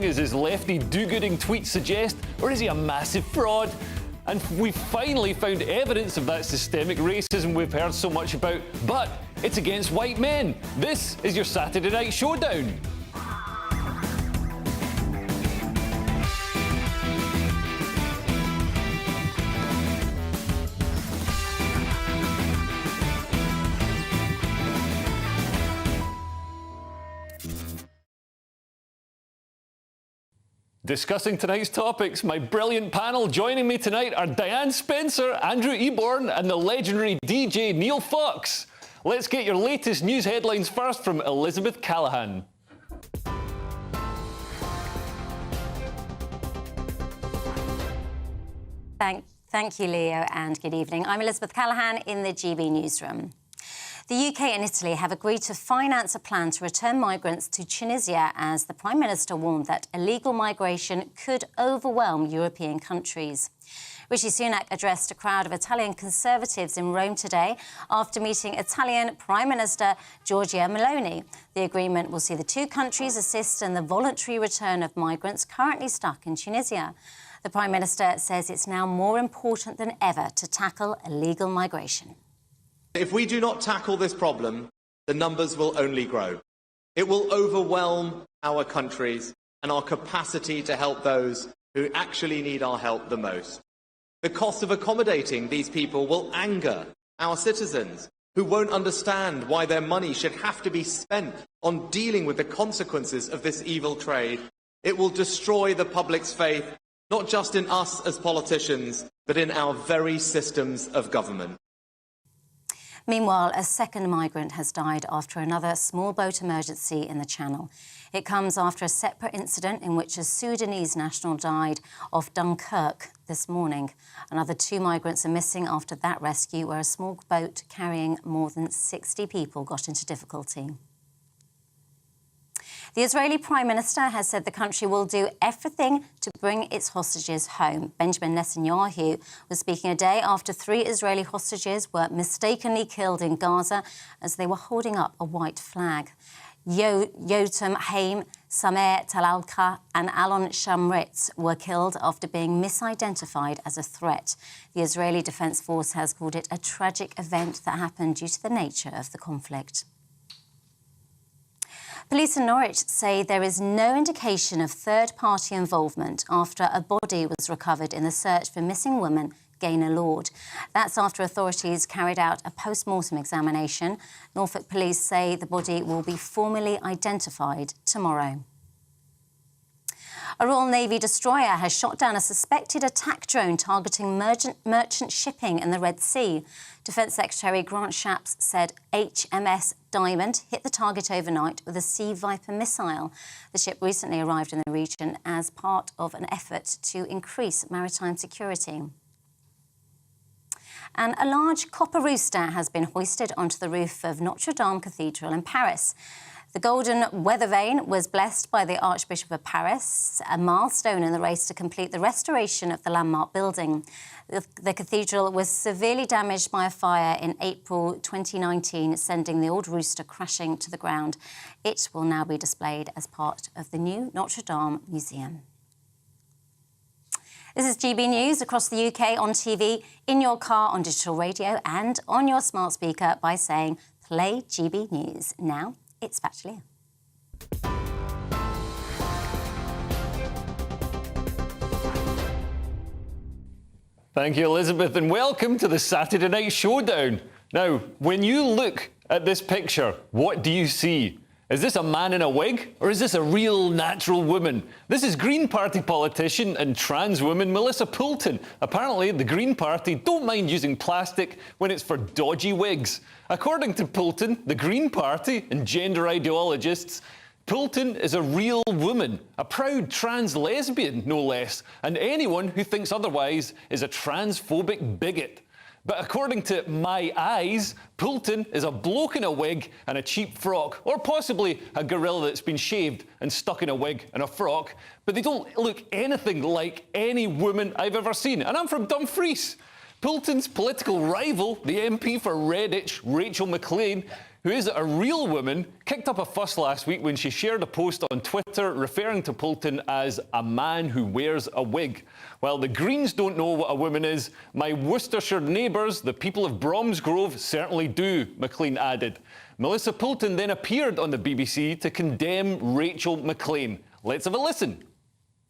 as his lefty do-gooding tweets suggest, or is he a massive fraud? And we finally found evidence of that systemic racism we've heard so much about, but it's against white men. This is your Saturday Night Showdown. Discussing tonight's topics, my brilliant panel joining me tonight are Diane Spencer, Andrew Eborn and the legendary DJ Neil Fox. Let's get your latest news headlines first from Elizabeth Callahan. Thank you, Leo, and good evening. I'm Elizabeth Callahan in the GB newsroom. The UK and Italy have agreed to finance a plan to return migrants to Tunisia as the Prime Minister warned that illegal migration could overwhelm European countries. Rishi Sunak addressed a crowd of Italian Conservatives in Rome today after meeting Italian Prime Minister Giorgia Meloni. The agreement will see the two countries assist in the voluntary return of migrants currently stuck in Tunisia. The Prime Minister says it's now more important than ever to tackle illegal migration. If we do not tackle this problem, the numbers will only grow. It will overwhelm our countries and our capacity to help those who actually need our help the most. The cost of accommodating these people will anger our citizens, who won't understand why their money should have to be spent on dealing with the consequences of this evil trade. It will destroy the public's faith, not just in us as politicians, but in our very systems of government. Meanwhile, a second migrant has died after another small boat emergency in the Channel. It comes after a separate incident in which a Sudanese national died off Dunkirk this morning. Another two migrants are missing after that rescue, where a small boat carrying more than 60 people got into difficulty. The Israeli Prime Minister has said the country will do everything to bring its hostages home. Benjamin Netanyahu was speaking a day after 3 Israeli hostages were mistakenly killed in Gaza as they were holding up a white flag. Yotam Haim, Samer Talalka and Alon Shamritz were killed after being misidentified as a threat. The Israeli Defense Force has called it a tragic event that happened due to the nature of the conflict. Police in Norwich say there is no indication of third-party involvement after a body was recovered in the search for missing woman Gaynor Lord. That's after authorities carried out a post-mortem examination. Norfolk police say the body will be formally identified tomorrow. A Royal Navy destroyer has shot down a suspected attack drone targeting merchant shipping in the Red Sea. Defence Secretary Grant Shapps said HMS Diamond hit the target overnight with a Sea Viper missile. The ship recently arrived in the region as part of an effort to increase maritime security. And a large copper rooster has been hoisted onto the roof of Notre Dame Cathedral in Paris. The golden weather vane was blessed by the Archbishop of Paris, a milestone in the race to complete the restoration of the landmark building. The cathedral was severely damaged by a fire in April 2019, sending the old rooster crashing to the ground. It will now be displayed as part of the new Notre Dame Museum. This is GB News across the UK on TV, in your car, on digital radio and on your smart speaker by saying, play GB News. Now, it's back to Leah. Thank you, Elizabeth, and welcome to the Saturday Night Showdown. Now, when you look at this picture, what do you see? Is this a man in a wig, or is this a real natural woman? This is Green Party politician and trans woman Melissa Poulton. Apparently, the Green Party don't mind using plastic when it's for dodgy wigs. According to Poulton, the Green Party and gender ideologists, Poulton is a real woman, a proud trans lesbian, no less, and anyone who thinks otherwise is a transphobic bigot. But according to My Eyes, Poulton is a bloke in a wig and a cheap frock, or possibly a gorilla that's been shaved and stuck in a wig and a frock, but they don't look anything like any woman I've ever seen. And I'm from Dumfries. Poulton's political rival, the MP for Redditch, Rachel McLean, who is a real woman, kicked up a fuss last week when she shared a post on Twitter referring to Poulton as a man who wears a wig. While the Greens don't know what a woman is, my Worcestershire neighbours, the people of Bromsgrove, certainly do, McLean added. Melissa Poulton then appeared on the BBC to condemn Rachel McLean. Let's have a listen.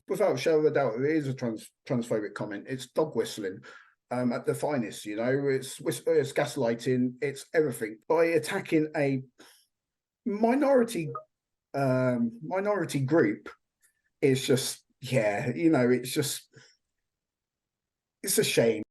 Without a shadow of a doubt, it is a transphobic comment. It's dog whistling at the finest, you know. It's gaslighting, it's everything. By attacking a minority group, it's just, yeah, you know, it's a shame.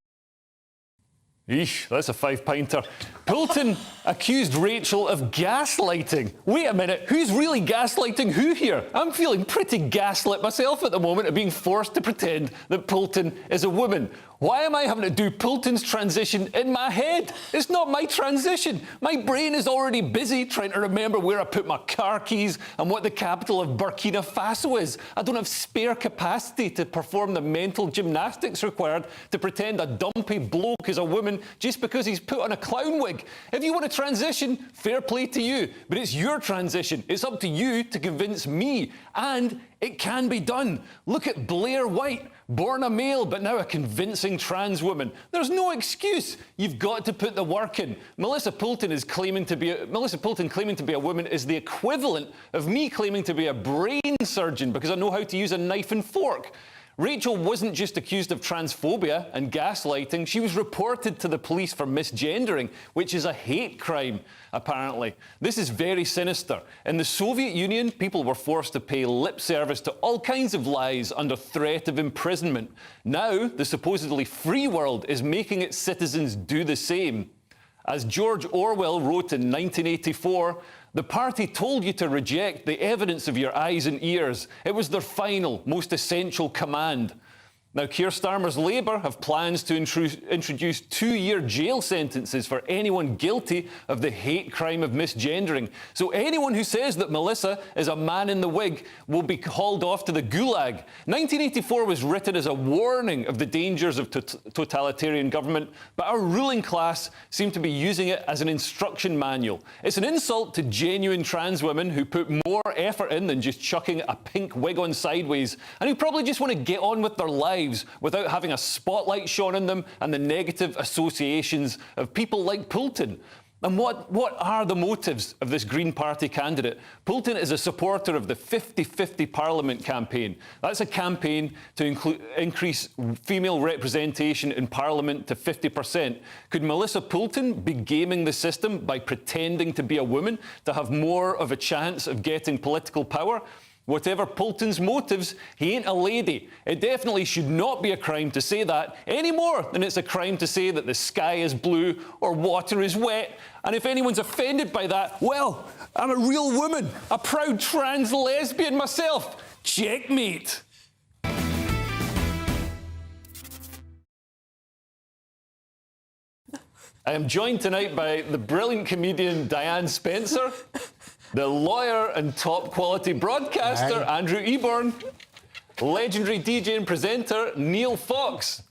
Eesh, that's a 5-pinter. Poulton accused Rachel of gaslighting. Wait a minute, who's really gaslighting who here? I'm feeling pretty gaslit myself at the moment of being forced to pretend that Poulton is a woman. Why am I having to do Poulton's transition in my head? It's not my transition. My brain is already busy trying to remember where I put my car keys and what the capital of Burkina Faso is. I don't have spare capacity to perform the mental gymnastics required to pretend a dumpy bloke is a woman just because he's put on a clown wig. If you want to transition, fair play to you. But it's your transition. It's up to you to convince me. And it can be done. Look at Blair White, born a male but now a convincing trans woman. There's no excuse. You've got to put the work in. Melissa Poulton claiming to be a woman is the equivalent of me claiming to be a brain surgeon because I know how to use a knife and fork. Rachel wasn't just accused of transphobia and gaslighting, she was reported to the police for misgendering, which is a hate crime, apparently. This is very sinister. In the Soviet Union, people were forced to pay lip service to all kinds of lies under threat of imprisonment. Now, the supposedly free world is making its citizens do the same. As George Orwell wrote in 1984, the party told you to reject the evidence of your eyes and ears. It was their final, most essential command. Now, Keir Starmer's Labour have plans to introduce 2-year jail sentences for anyone guilty of the hate crime of misgendering. So anyone who says that Melissa is a man in the wig will be hauled off to the gulag. 1984 was written as a warning of the dangers of totalitarian government, but our ruling class seem to be using it as an instruction manual. It's an insult to genuine trans women who put more effort in than just chucking a pink wig on sideways, and who probably just want to get on with their lives without having a spotlight shone on them and the negative associations of people like Poulton. And what are the motives of this Green Party candidate? Poulton is a supporter of the 50-50 Parliament campaign. That's a campaign to increase female representation in Parliament to 50%. Could Melissa Poulton be gaming the system by pretending to be a woman to have more of a chance of getting political power? Whatever Poulton's motives, he ain't a lady. It definitely should not be a crime to say that, any more than it's a crime to say that the sky is blue or water is wet. And if anyone's offended by that, well, I'm a real woman, a proud trans lesbian myself. Checkmate. I am joined tonight by the brilliant comedian Diane Spencer, the lawyer and top-quality broadcaster, Andrew Eborn, legendary DJ and presenter, Neil Fox.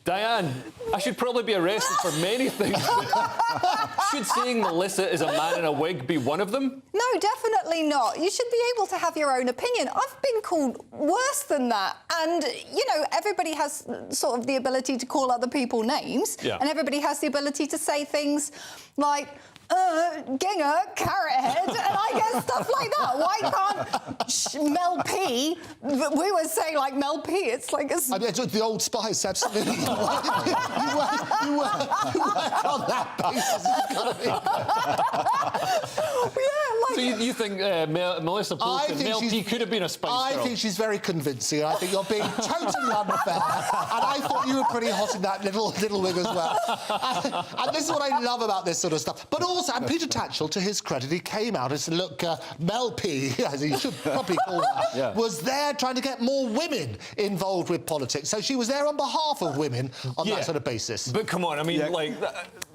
Diane, I should probably be arrested for many things, but should saying Melissa is a man in a wig be one of them? No, definitely not. You should be able to have your own opinion. I've been called worse than that. And, you know, everybody has sort of the ability to call other people names. Yeah. And everybody has the ability to say things like, Ginger, carrot head, and I get stuff like that. Why can't Mel P? We were saying like Mel P. It's like a... I mean, the Old Spice, absolutely. you work on that basis. Yeah, so you think Melissa Poulton, Mel P could have been a Spice Girl? I think she's very convincing. I think you're being totally unfair. And I thought you were pretty hot in that little wig as well. And this is what I love about this sort of stuff. But also, and Peter Tatchell, to his credit, he came out and said, look, Mel P, as he should probably call her, was there trying to get more women involved with politics. So she was there on behalf of women on that sort of basis. But come on, I mean, like,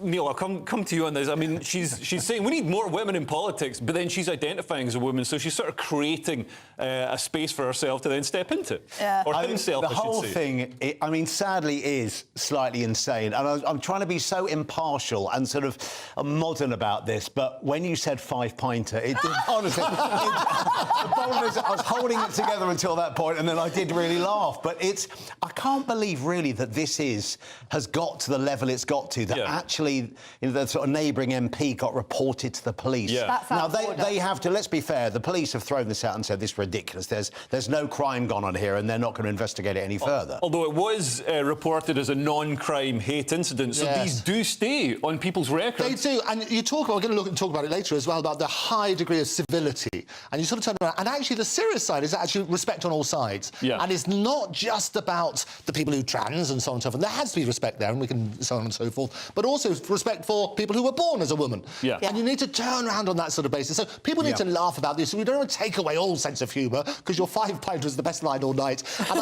Neil, I'll come to you on this. I mean, she's saying we need more women in politics, but then she's identifying as a woman, so she's sort of creating a space for herself to then step into. Yeah. Or himself, the I should whole say. thing, I mean, sadly, is slightly insane. And I'm trying to be so impartial and sort of modern about this, but when you said 5-pinter, it did, honestly, the problem is I was holding it together until that point, and then I did really laugh. But I can't believe, really, that this has got to the level it's got to, that actually the sort of neighbouring MP got reported to the police. Yeah. That's now, out of order. they have to, let's be fair, the police have thrown this out and said this is ridiculous. There's no crime gone on here, and they're not going to investigate it any further. Although it was reported as a non-crime hate incident, so these do stay on people's records. They do, and we're going to talk about it later as well, about the high degree of civility. And you sort of turn around, and actually the serious side is actually respect on all sides. Yeah. And it's not just about the people who trans and so on and so forth. There has to be respect there, and we can so on and so forth, but also respect for people who were born as a woman. Yeah. And you need to turn around on that sort of basis. So people need to laugh about this. We don't want to take away all sense of humour, because your 5-pint was the best line all night. And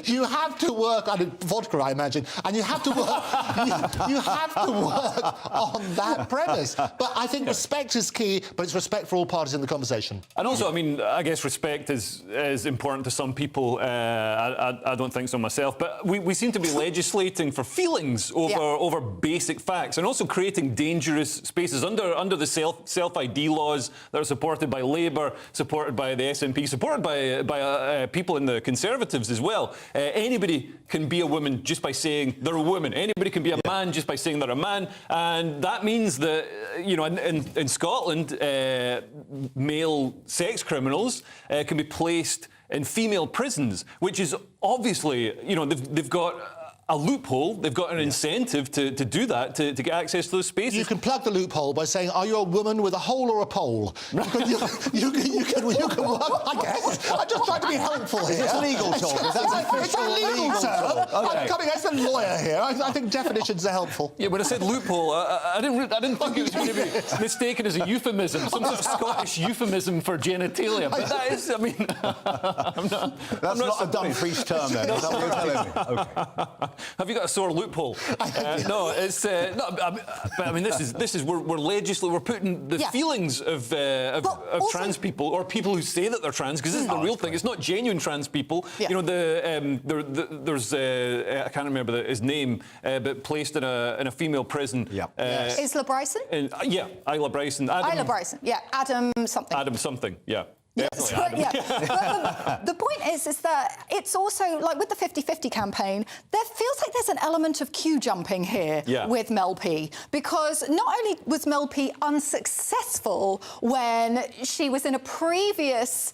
you have to work, vodka, I imagine, and you have to work, you have to work on that premise. But I think respect is key, but it's respect for all parties in the conversation. And also, I mean, I guess respect is important to some people. I don't think so myself, but we seem to be legislating for feelings over basic facts, and also creating dangerous spaces under the self-ID laws that are supported by Labour, supported by the SNP, supported by people in the Conservatives as well. Anybody can be a woman just by saying they're a woman. Anybody can be a man just by saying they're a man, and that means that, you know, in Scotland, male sex criminals can be placed in female prisons, which is obviously, you know, they've got a loophole, they've got an incentive to do that, to get access to those spaces. You can plug the loophole by saying, are you a woman with a hole or a pole? You can work, I guess. I'm just trying to be helpful here. It's legal talk. It's a legal term. Okay. I'm coming as a lawyer here. I think definitions are helpful. Yeah, when I said loophole, I didn't think it was going to be mistaken as a euphemism, some sort of Scottish euphemism for genitalia. But that is, I mean, That's not a Dumfries term, then. Is that what you're telling me? Okay. Have you got a sore loophole? No, it's no. But I mean, this is we're legislating. We're putting the feelings of also, trans people, or people who say that they're trans, because this is the real thing. It's not genuine trans people. Yeah. You know, there's I can't remember his name, but placed in a female prison. Yeah. Isla Bryson. Isla Bryson. Isla Bryson. Yeah, Adam something. Adam something. Yeah. Yes, but the point is that it's also, like with the 50-50 campaign, there feels like there's an element of queue jumping here with Mel P, because not only was Mel P unsuccessful when she was in a previous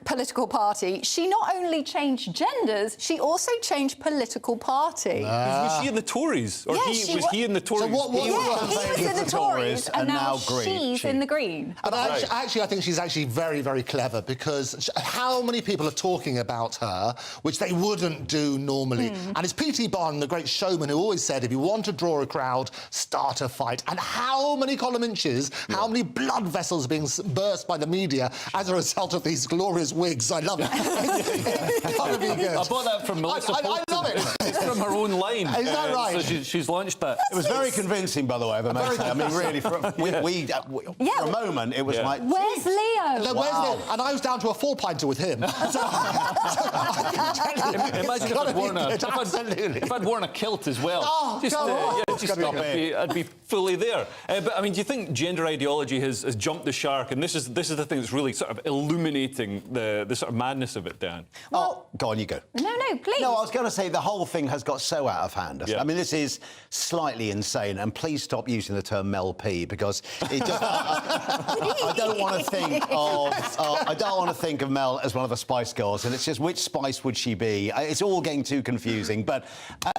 political party, she not only changed genders, she also changed political party. Was she in the Tories? Or was he in the Tories? So he was in the Tories, and now she's in the Green. But actually, I think she's actually very, very clever, because how many people are talking about her, which they wouldn't do normally? And it's P.T. Barnum, the great showman, who always said, if you want to draw a crowd, start a fight. And how many column inches, how many blood vessels being burst by the media as a result of these glorious wigs? I love it. It's gotta be good. I bought that from Melissa. I love it. It's from her own line. Is that right? So she's launched that. It was very convincing, by the way, if I may say. I mean, really, for a moment, it was like... Where's Leo? No, where's Leo? And I was down to a 4-pinter with him. So, imagine if I'd worn a kilt as well. I'd be fully there. But I mean, do you think gender ideology has jumped the shark? And this is the thing that's really sort of illuminating the sort of madness of it, Dan. Well, go on, you go. No, please. No, I was going to say the whole thing has got so out of hand. I mean, this is slightly insane, and please stop using the term Mel P, because it just, I don't want to think of Mel as one of the Spice Girls, and it's just, which Spice would she be? It's all getting too confusing. But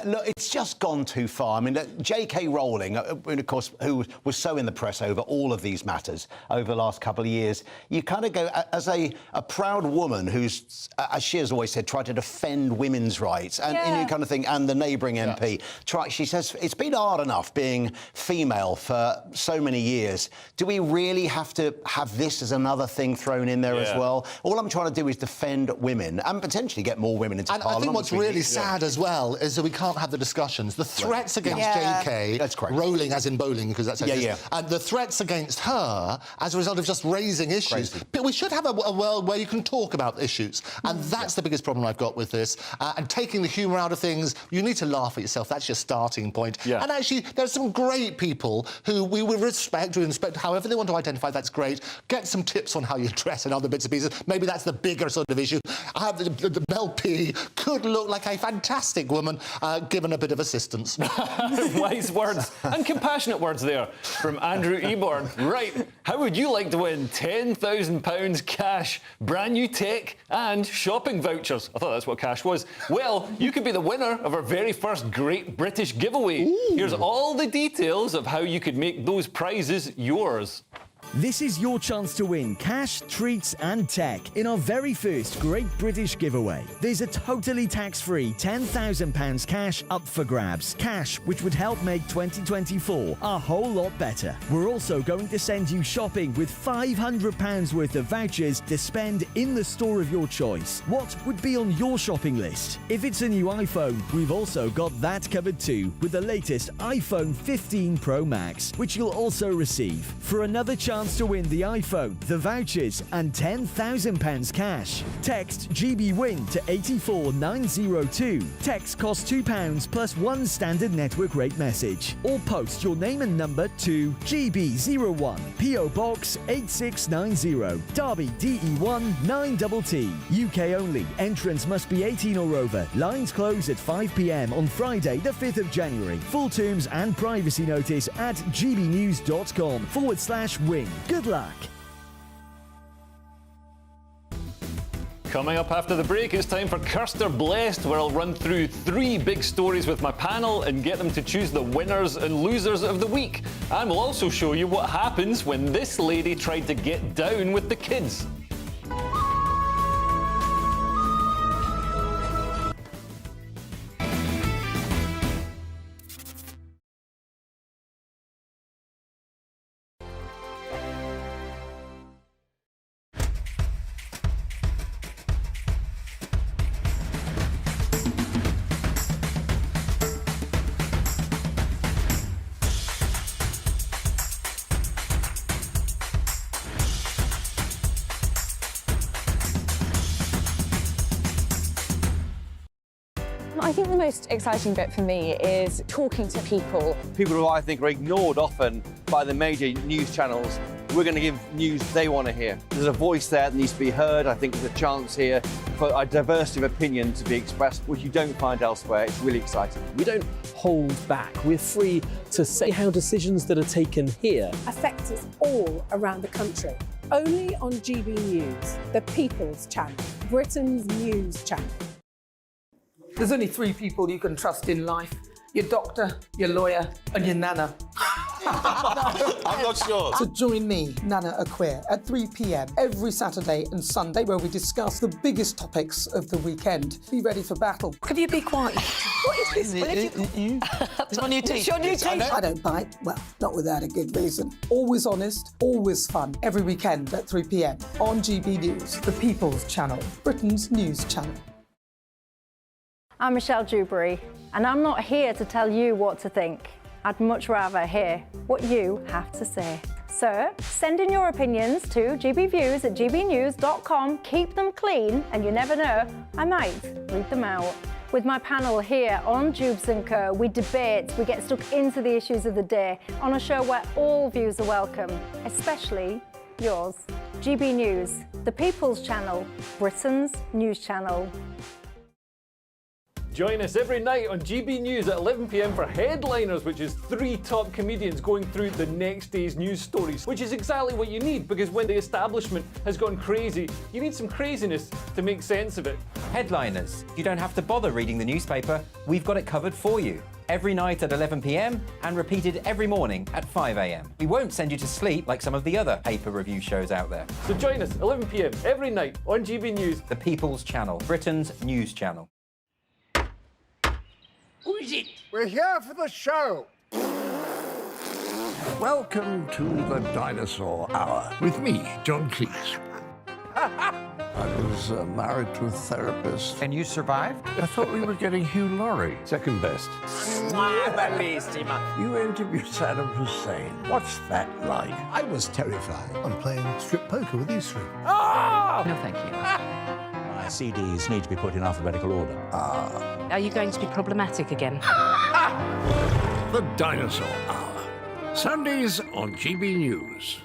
look, it's just gone too far. I mean, J.K. Rowling, of course, who was so in the press over all of these matters over the last couple of years, you kind of go, as a proud woman who's, as she has always said, tried to defend women's rights, and you kind of thing, and the neighbouring MP. She says, it's been hard enough being female for so many years. Do we really have to have this as another thing thrown in there as well? All I'm trying to do is defend women and potentially get more women into Parliament. I think what's really sad as well is that we can't have the discussions. The threats against KKK That's correct. rolling, as in bowling, because that's how it is. Yeah. And the threats against her as a result of just raising issues. But we should have a world where you can talk about issues, and that's the biggest problem I've got with this. And taking the humour out of things, you need to laugh at yourself. That's your starting point. Yeah. And actually, there's some great people who we will respect, however they want to identify, that's great. Get some tips on how you dress and other bits and pieces. Maybe that's the bigger sort of issue. The Mel P could look like a fantastic woman, given a bit of assistance. Wise words and compassionate words there from Andrew Eborn. Right, how would you like to win £10,000 cash, brand new tech and shopping vouchers? I thought that's what cash was. Well, you could be the winner of our very first Great British giveaway. Ooh. Here's all the details of how you could make those prizes yours. This is your chance to win cash, treats and tech in our very first Great British giveaway. There's a totally tax-free £10,000 cash up for grabs. Cash which would help make 2024 a whole lot better. We're also going to send you shopping with £500 worth of vouchers to spend in the store of your choice. What would be on your shopping list? If it's a new iPhone, we've also got that covered too, with the latest iPhone 15 Pro Max, which you'll also receive. For another chance to win the iPhone, the vouchers and £10,000 cash, text GBWIN to 84902. Text costs £2 plus one standard network rate message. Or post your name and number to GB01, PO Box 8690, Derby DE1 9TT. UK only. Entrance must be 18 or over. Lines close at 5 p.m. on Friday the 5th of January. Full terms and privacy notice at gbnews.com/win. Good luck. Coming up after the break, it's time for Cursed or Blessed, where I'll run through 3 big stories with my panel and get them to choose the winners and losers of the week. And we'll also show you what happens when this lady tried to get down with the kids. I think the most exciting bit for me is talking to people. People who I think are ignored often by the major news channels. We're going to give news they want to hear. There's a voice there that needs to be heard. I think there's a chance here for a diversity of opinion to be expressed, which you don't find elsewhere. It's really exciting. We don't hold back. We're free to say how decisions that are taken here affect us all around the country. Only on GB News, the People's Channel, Britain's news channel. There's only 3 people you can trust in life: your doctor, your lawyer, and your nana. I'm not sure. So join me, Nana Aquia, at 3 p.m. every Saturday and Sunday, where we discuss the biggest topics of the weekend. Be ready for battle. Could you be quiet? What is this? It's my new teeth. It's your new teeth. I don't bite. Well, not without a good reason. Always honest, always fun. Every weekend at 3 p.m. on GB News, the People's Channel, Britain's news channel. I'm Michelle Dewberry, and I'm not here to tell you what to think. I'd much rather hear what you have to say. So send in your opinions to gbviews@gbnews.com. Keep them clean, and you never know, I might read them out. With my panel here on Jubes & Co, we debate, we get stuck into the issues of the day on a show where all views are welcome, especially yours. GB News, the People's Channel, Britain's news channel. Join us every night on GB News at 11 p.m. for Headliners, which is 3 top comedians going through the next day's news stories, which is exactly what you need, because when the establishment has gone crazy, you need some craziness to make sense of it. Headliners. You don't have to bother reading the newspaper. We've got it covered for you. Every night at 11 p.m. and repeated every morning at 5 a.m. We won't send you to sleep like some of the other paper review shows out there. So join us 11 p.m. every night on GB News. The People's Channel, Britain's news channel. Who is it? We're here for the show. Welcome to the Dinosaur Hour with me, John Cleese. I was married to a therapist. And you survived? I thought we were getting Hugh Laurie. Second best. You interviewed Saddam Hussein. What's that like? I was terrified. I'm playing strip poker with these three. Ah! No, thank you. My CDs need to be put in alphabetical order. Are you going to be problematic again? The Dinosaur Hour. Sundays on GB News.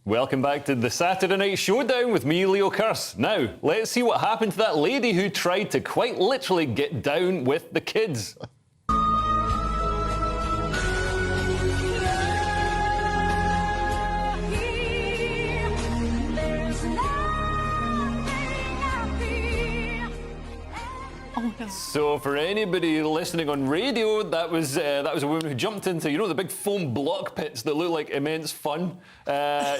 Welcome back to the Saturday Night Showdown with me, Leo Curse. Now, let's see what happened to that lady who tried to quite literally get down with the kids. Oh, no. So for anybody listening on radio, that was a woman who jumped into, you know, the big foam block pits that look like immense fun.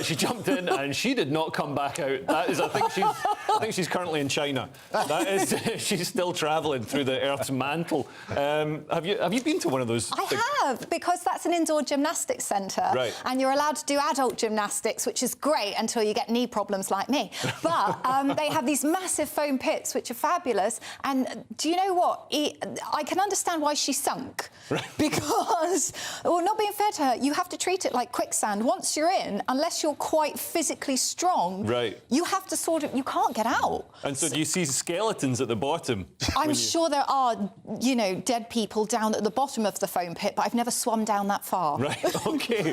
She jumped in and she did not come back out. That is, I think she's currently in China. That is, she's still travelling through the Earth's mantle. Have you been to one of those? I have, because that's an indoor gymnastics centre, right. And you're allowed to do adult gymnastics, which is great until you get knee problems like me. But they have these massive foam pits, which are fabulous. And do you know what? I can understand why she sunk. Right. Because, well, not being fair to her, you have to treat it like quicksand. Once you're in, unless you're quite physically strong, right, you have to you can't get out. And so do you see skeletons at the bottom? I'm sure there are, you know, dead people down at the bottom of the foam pit, but I've never swum down that far. Right, OK.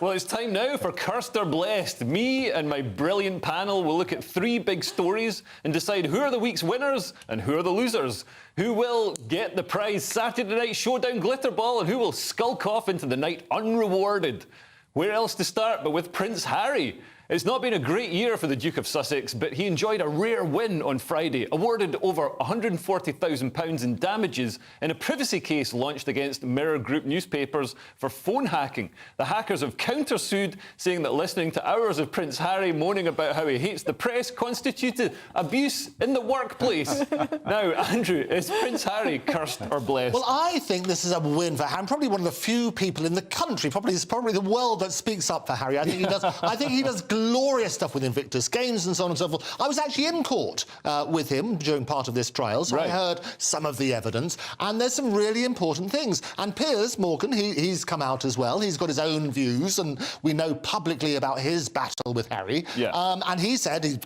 Well, it's time now for Cursed or Blessed. Me and my brilliant panel will look at 3 big stories and decide who are the week's winners and who are the losers. Who will get the prize Saturday Night Showdown glitter ball and who will skulk off into the night unrewarded? Where else to start but with Prince Harry? It's not been a great year for the Duke of Sussex, but he enjoyed a rare win on Friday, awarded over £140,000 in damages in a privacy case launched against Mirror Group newspapers for phone hacking. The hackers have countersued, saying that listening to hours of Prince Harry moaning about how he hates the press constituted abuse in the workplace. Now, Andrew, is Prince Harry cursed or blessed? Well, I think this is a win for Harry. I'm probably one of the few people in the country, probably the world, that speaks up for Harry. I think he does. I think he does glorious stuff with Invictus Games and so on and so forth. I was actually in court with him during part of this trial, so I heard some of the evidence, and there's some really important things. And Piers Morgan, he's come out as well. He's got his own views, and we know publicly about his battle with Harry. Yeah. And he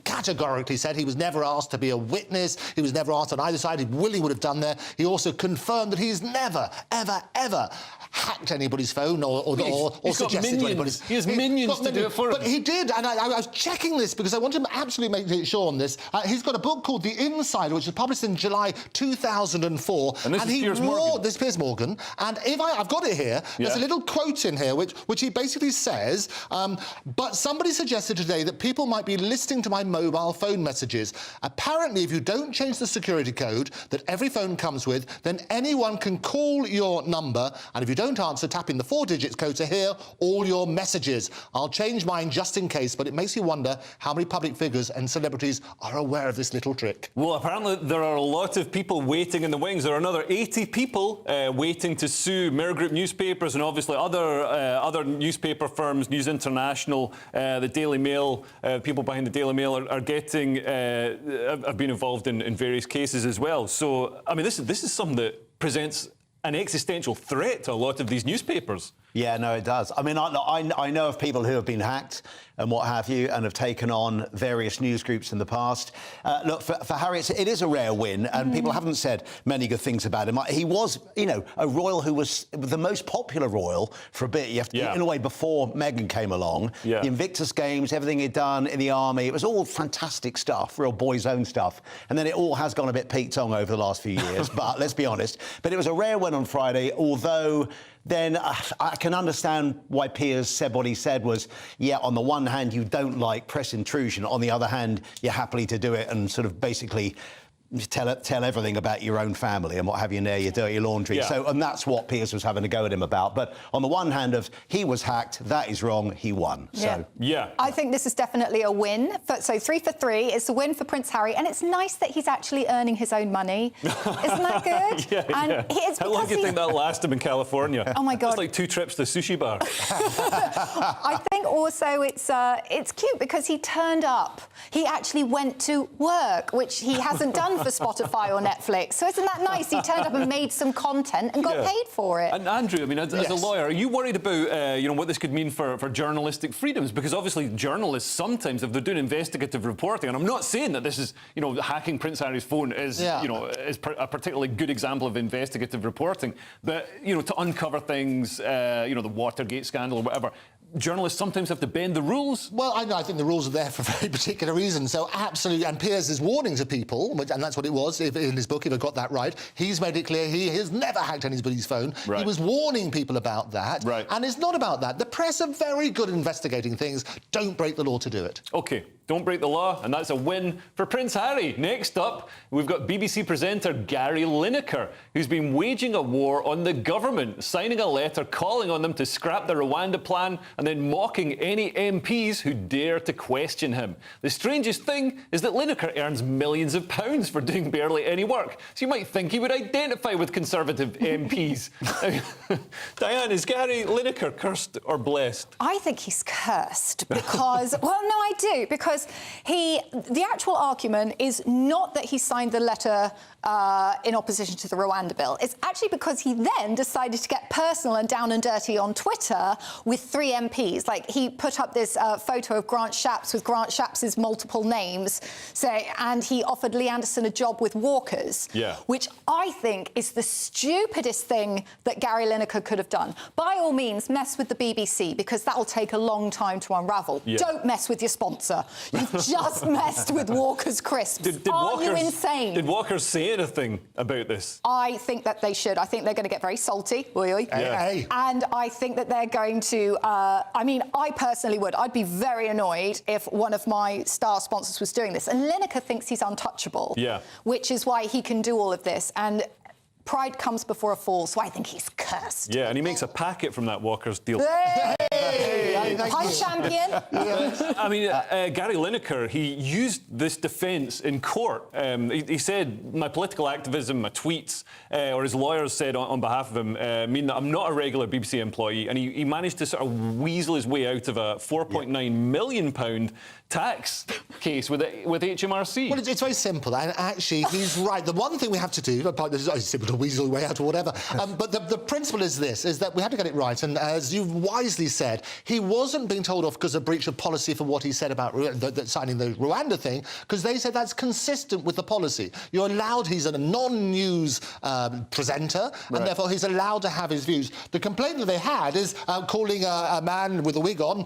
categorically said he was never asked to be a witness. He was never asked on either side. He would have done there. He also confirmed that he's never, ever, ever hacked anybody's phone or suggested to anybody. He has minions to do it for him. But he did, and I was checking this because I want to absolutely make sure on this. He's got a book called The Insider, which was published in July 2004. And this is Piers Morgan. This is Piers Morgan. And I've got it here. There's a little quote in here which he basically says, but somebody suggested today that people might be listening to my mobile phone messages. Apparently, if you don't change the security code that every phone comes with, then anyone can call your number, and if you don't answer, tap in the 4-digit code to hear all your messages. I'll change mine just in case, but it makes you wonder how many public figures and celebrities are aware of this little trick. Well, apparently there are a lot of people waiting in the wings. There are another 80 people waiting to sue Mirror Group newspapers and obviously other newspaper firms, News International, the Daily Mail. People behind the Daily Mail have been involved in various cases as well. So, I mean, this is something that presents an existential threat to a lot of these newspapers. Yeah, no, it does. I mean, I know of people who have been hacked and what have you, and have taken on various news groups in the past. Look, for Harry, it is a rare win, and people haven't said many good things about him. He was, you know, a royal who was the most popular royal for a bit. You have to, in a way, before Meghan came along. The Invictus Games, everything he'd done in the army, it was all fantastic stuff, real boys' own stuff. And then it all has gone a bit peak-tong over the last few years, but let's be honest. But it was a rare win on Friday, although then I can understand why Piers said what he said was, yeah, on the one hand, you don't like press intrusion. On the other hand, you're happy to do it and sort of basically tell everything about your own family and what have you near your dirty laundry. Yeah. So, and that's what Piers was having to go at him about. But on the one hand, he was hacked, that is wrong, he won. So, yeah. I think this is definitely a win. So 3 for 3. It's a win for Prince Harry, and it's nice that he's actually earning his own money. Isn't that good? Yeah. How long do you think that'll last him in California? Oh my God! It's like 2 trips to the sushi bar. I think also it's cute because he turned up. He actually went to work, which he hasn't done for Spotify or Netflix. So isn't that nice? He turned up and made some content and got paid for it. And Andrew, I mean, as a lawyer, are you worried about what this could mean for journalistic freedoms? Because obviously journalists sometimes, if they're doing investigative reporting, and I'm not saying that this is, hacking Prince Harry's phone is, is a particularly good example of investigative reporting, but to uncover things, the Watergate scandal or whatever. Journalists sometimes have to bend the rules. Well, I think the rules are there for a very particular reason. So absolutely, and Piers is warning to people, and that's what it was in his book, if I got that right. He's made it clear he has never hacked anybody's phone. Right. He was warning people about that. Right. And it's not about that. The press are very good at investigating things. Don't break the law to do it. OK, don't break the law, and that's a win for Prince Harry. Next up, we've got BBC presenter Gary Lineker, who's been waging a war on the government, signing a letter calling on them to scrap the Rwanda plan and then mocking any MPs who dare to question him. The strangest thing is that Lineker earns millions of pounds for doing barely any work, so you might think he would identify with Conservative MPs. Diane, is Gary Lineker cursed or blessed? I think he's cursed because, well, no, I do, because the actual argument is not that he signed the letter in opposition to the Rwanda bill. It's actually because he then decided to get personal and down and dirty on Twitter with 3 MPs. Like, he put up this photo of Grant Shapps with Grant Shapps' multiple names, and he offered Lee Anderson a job with Walkers, which I think is the stupidest thing that Gary Lineker could have done. By all means, mess with the BBC, because that'll take a long time to unravel. Don't mess with your sponsor. You've just messed with Walker's crisps. Are you insane? Did Walkers say anything about this? I think that they should. I think they're going to get very salty. And I think that they're going to... I mean, I personally would. I'd be very annoyed if one of my star sponsors was doing this. And Lineker thinks he's untouchable, which is why he can do all of this. And pride comes before a fall, so I think he's cursed. Yeah, and he makes a packet from that Walkers deal. Hi, champion. I mean, Gary Lineker, he used this defence in court. He said, my political activism, my tweets, or his lawyers said on behalf of him, mean that I'm not a regular BBC employee. And he managed to sort of weasel his way out of a £4.9 million tax case with HMRC. Well, it's very simple, and actually, he's right. The one thing we have to do, it's simple to weasel your way out or whatever, but the principle is this, is that we have to get it right, and as you've wisely said, he wasn't being told off because of breach of policy for what he said about signing the Rwanda thing, because they said that's consistent with the policy. You're allowed, he's a non-news presenter, and therefore he's allowed to have his views. The complaint that they had is calling a man with a wig on,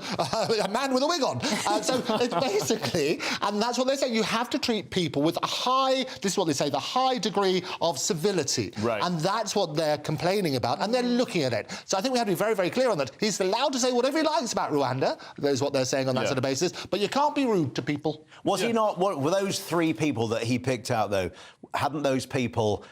a man with a wig on. So it's basically, and that's what they say, you have to treat people with a high, this is what they say, the high degree of civility. And that's what they're complaining about, and they're looking at it. So I think we have to be very, very clear on that. He's allowed to say whatever he likes about Rwanda, that is what they're saying on that sort of basis, but you can't be rude to people. Was he not, were those 3 people that he picked out, though, hadn't those people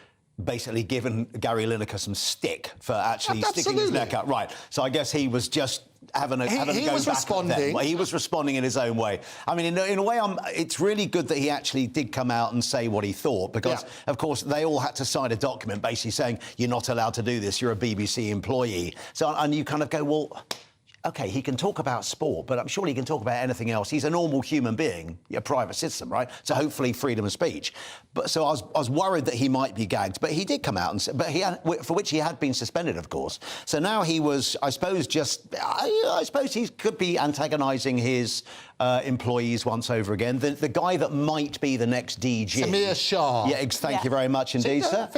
basically given Gary Lineker some stick for actually sticking his neck out? Right, so I guess he was just having a go back at them. He was responding in his own way. I mean, in a way, it's really good that he actually did come out and say what he thought, because, of course, they all had to sign a document basically saying, you're not allowed to do this, you're a BBC employee. So, and you kind of go, well, OK, he can talk about sport, but I'm sure he can talk about anything else. He's a normal human being, a private citizen, right? So hopefully freedom of speech. But so I was worried that he might be gagged, but he did come out and say, but for which he had been suspended, of course. So now he was, I suppose, I suppose he could be antagonising his employees once over again. The guy that might be the next DG. Samir Shah. Yeah, thank you very much indeed, sir.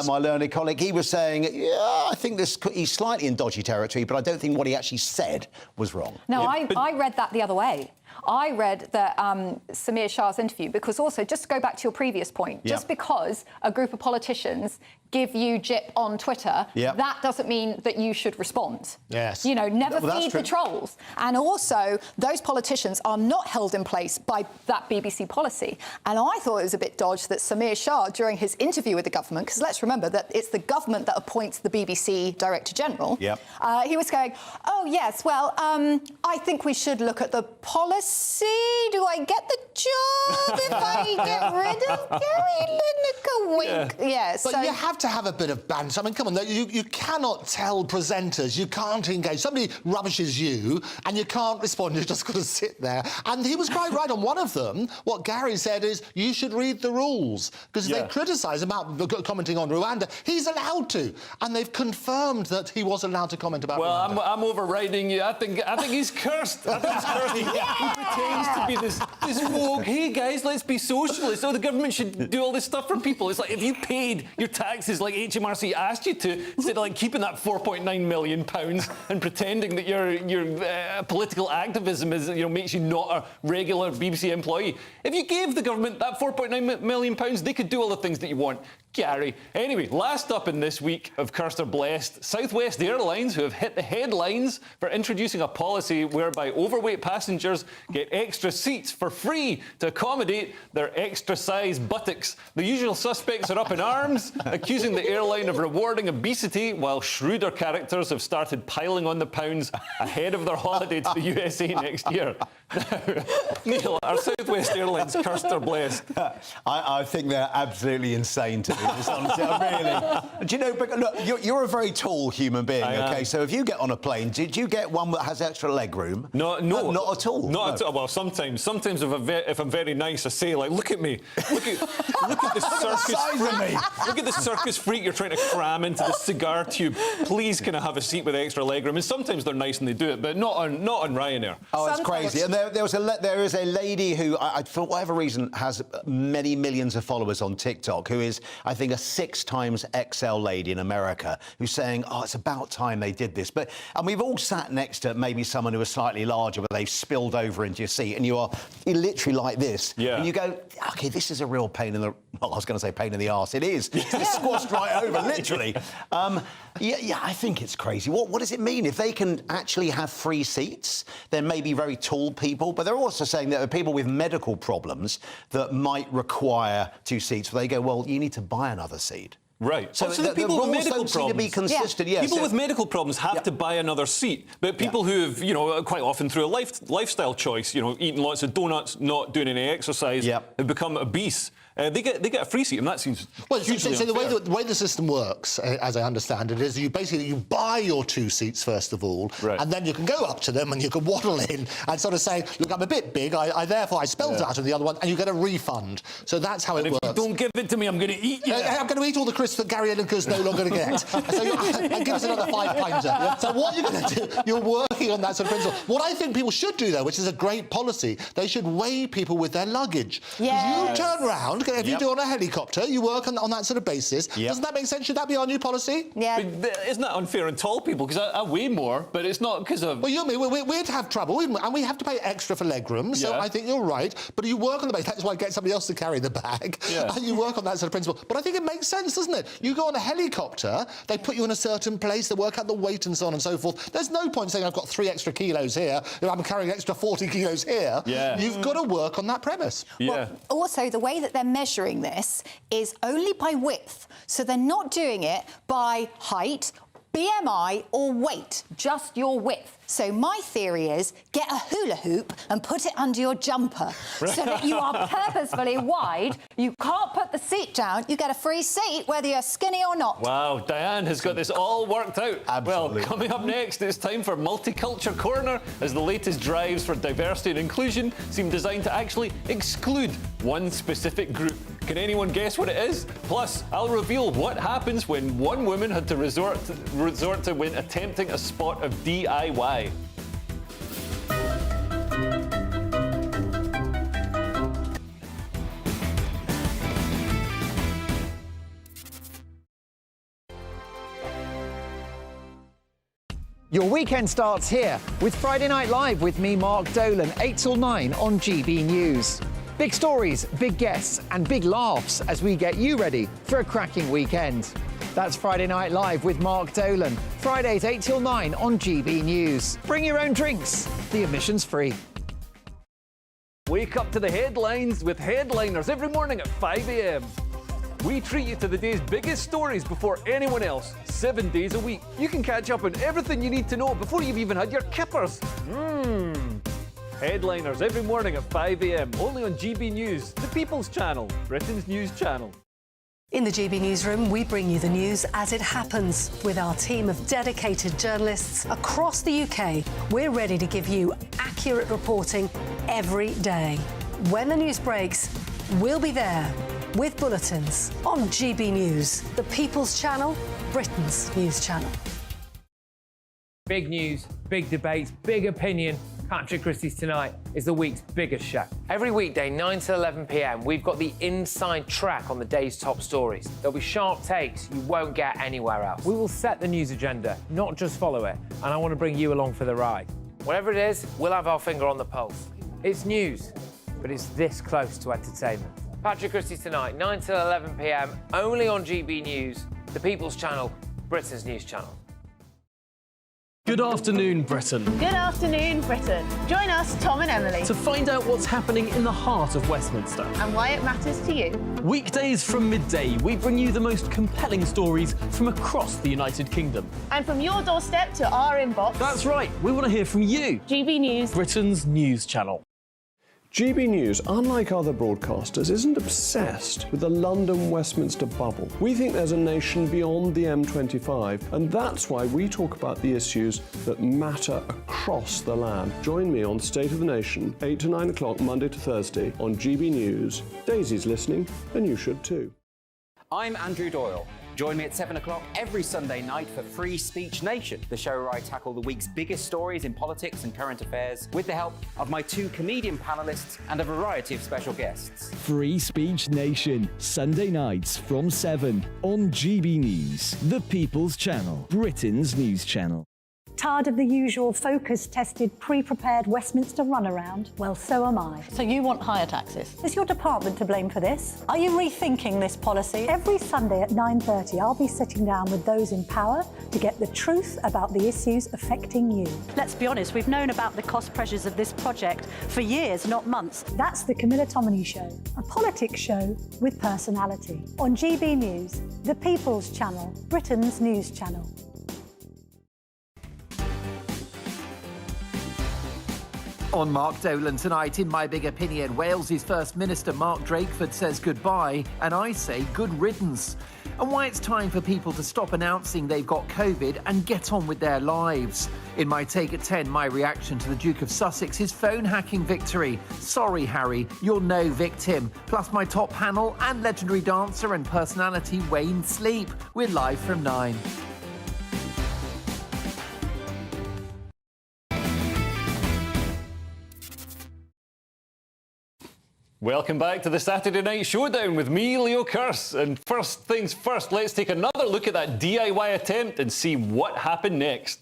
My learned colleague, he was saying, I think he's slightly in dodgy territory, but I don't think what he actually said was wrong. No, I read that the other way. I read that Samir Shah's interview, because also, just to go back to your previous point, just because a group of politicians give you jip on Twitter, that doesn't mean that you should respond. Yes. You know, never feed the trolls. And also, those politicians are not held in place by that BBC policy. And I thought it was a bit dodge that Samir Shah, during his interview with the government, because let's remember that it's the government that appoints the BBC Director General, he was going, oh, yes, well, I think we should look at the policy. Do I get the job if I get rid of Gary Lineker? Wink. Yeah, but you have to have a bit of banter. I mean, come on, you cannot tell presenters, you can't engage. Somebody rubbishes you and you can't respond, you've just got to sit there. And he was quite right on one of them. What Gary said is, you should read the rules. Because if they criticise about commenting on Rwanda, he's allowed to. And they've confirmed that he was allowed to comment about Rwanda. Well, I'm overriding you. I think he's cursed. I think he's cursed. He pretends to be this woke, hey, guys, let's be socialists. So the government should do all this stuff for people. It's like, if you paid your taxes like HMRC asked you to, instead of like keeping that £4.9 million and pretending that your political activism is, makes you not a regular BBC employee. If you gave the government that £4.9 million, they could do all the things that you want. Gary. Anyway, last up in this week of Cursed or Blessed, Southwest Airlines, who have hit the headlines for introducing a policy whereby overweight passengers get extra seats for free to accommodate their extra-sized buttocks. The usual suspects are up in arms, accusing the airline of rewarding obesity, while shrewder characters have started piling on the pounds ahead of their holiday to the USA next year. Now, Neil, are Southwest Airlines cursed or blessed? I think they're absolutely insane to me. Honestly, really. Do you know, look, you're a very tall human being, okay? So if you get on a plane, did you get one that has extra leg room? No. Not at all. Not at all. Well, sometimes if I'm very nice, I say, like, look at me. Look at the circus freak. Look at the circus freak you're trying to cram into the cigar tube. Please, can I have a seat with extra leg room? And sometimes they're nice and they do it, but not on Ryanair. Oh, it's crazy. And there is a lady who, for whatever reason, has many millions of followers on TikTok, who is, I think, a 6 times XL lady in America, who's saying, oh, it's about time they did this. And we've all sat next to maybe someone who is slightly larger, where they've spilled over into your seat, and you're literally like this. Yeah. And you go, OK, this is a real pain in the... Well, I was going to say pain in the arse. It is. It's squashed right over, literally. I think it's crazy. What does it mean? If they can actually have free seats, then maybe very tall people, but they're also saying that there are people with medical problems that might require 2 seats, where they go, well, you need to buy another seat. Right. So the people with medical problems seem to be consistent. Yeah. People with medical problems have to buy another seat, but people who have, quite often through a lifestyle choice, eating lots of donuts, not doing any exercise, have become obese. They get a free seat, and that seems hugely unfair. The way the system works, as I understand it, is you buy your 2 seats first of all, and then you can go up to them and you can waddle in and sort of say, look, I'm a bit big, therefore I spelled out of the other one, and you get a refund. So that's how it works. If you don't give it to me, I'm going to eat you. I'm going to eat all the crisps that Gary Lineker's no longer going to get. And give us another 5-pounder. So what you're going to do, you're working on that sort of principle. What I think people should do, though, which is a great policy, they should weigh people with their luggage. Yes. You turn around. If you do on a helicopter, you work on that sort of basis. Doesn't that make sense? Should that be our new policy? Yeah. But isn't that unfair on tall people? Because I weigh more, but it's not because of... Well, we'd have trouble, and we have to pay extra for legroom, so I think you're right. But you work on the base. That's why I get somebody else to carry the bag. And you work on that sort of principle. But I think it makes sense, doesn't it? You go on a helicopter, they put you in a certain place, they work out the weight and so on and so forth. There's no point saying I've got 3 extra kilos here, I'm carrying extra 40 kilos here. You've got to work on that premise. Well, also, the way that they're measuring this is only by width. So they're not doing it by height, BMI or weight, just your width. So my theory is get a hula hoop and put it under your jumper so that you are purposefully wide. You can't put the seat down. You get a free seat whether you're skinny or not. Wow, Diane has got this all worked out. Absolutely. Well, coming up next, it's time for Multiculture Corner, as the latest drives for diversity and inclusion seem designed to actually exclude one specific group. Can anyone guess what it is? Plus, I'll reveal what happens when one woman had to resort to when attempting a spot of DIY. Your weekend starts here with Friday Night Live with me, Mark Dolan, 8 till 9 on GB News. Big stories, big guests and big laughs as we get you ready for a cracking weekend. That's Friday Night Live with Mark Dolan. Fridays 8 till 9 on GB News. Bring your own drinks. The admission's free. Wake up to the headlines with Headliners every morning at 5 a.m. We treat you to the day's biggest stories before anyone else, 7 days a week. You can catch up on everything you need to know before you've even had your kippers. Headliners every morning at 5 a.m. only on GB News, the People's Channel, Britain's news channel. In the GB Newsroom, we bring you the news as it happens. With our team of dedicated journalists across the UK, we're ready to give you accurate reporting every day. When the news breaks, we'll be there with bulletins on GB News, the People's Channel, Britain's news channel. Big news, big debates, big opinion. Patrick Christie's Tonight is the week's biggest show. Every weekday, 9 to 11 p.m, we've got the inside track on the day's top stories. There'll be sharp takes you won't get anywhere else. We will set the news agenda, not just follow it, and I want to bring you along for the ride. Whatever it is, we'll have our finger on the pulse. It's news, but it's this close to entertainment. Patrick Christie's Tonight, 9 to 11 p.m, only on GB News, the People's Channel, Britain's news channel. Good afternoon, Britain. Good afternoon, Britain. Join us, Tom and Emily, To find out what's happening in the heart of Westminster. and why it matters to you. Weekdays from midday, we bring you the most compelling stories from across the United Kingdom. And from your doorstep to our inbox. That's right, we want to hear from you. GB News, Britain's news channel. GB News, unlike other broadcasters, isn't obsessed with the London-Westminster bubble. We think there's a nation beyond the M25, and that's why we talk about the issues that matter across the land. Join me on State of the Nation, 8 to 9 o'clock, Monday to Thursday, on GB News. Daisy's listening, and you should too. I'm Andrew Doyle. Join me at 7 o'clock every Sunday night for Free Speech Nation, the show where I tackle the week's biggest stories in politics and current affairs with the help of my 2 comedian panellists and a variety of special guests. Free Speech Nation, Sunday nights from 7 on GB News, the People's Channel, Britain's news channel. Tired of the usual focus-tested, pre-prepared Westminster runaround? Well, so am I. So you want higher taxes? Is your department to blame for this? Are you rethinking this policy? Every Sunday at 9:30, I'll be sitting down with those in power to get the truth about the issues affecting you. Let's be honest, we've known about the cost pressures of this project for years, not months. That's the Camilla Tominey Show, a politics show with personality. On GB News, the People's Channel, Britain's news channel. On Mark Dolan tonight, in my big opinion, Wales's First Minister Mark Drakeford says goodbye, and I say good riddance. And why it's time for people to stop announcing they've got COVID and get on with their lives. In my take at 10, my reaction to the Duke of Sussex's phone hacking victory. Sorry, Harry, you're no victim. Plus my top panel and legendary dancer and personality Wayne Sleep. We're live from 9. Welcome back to the Saturday Night Showdown with me, Leo Curse. And first things first, let's take another look at that DIY attempt and see what happened next.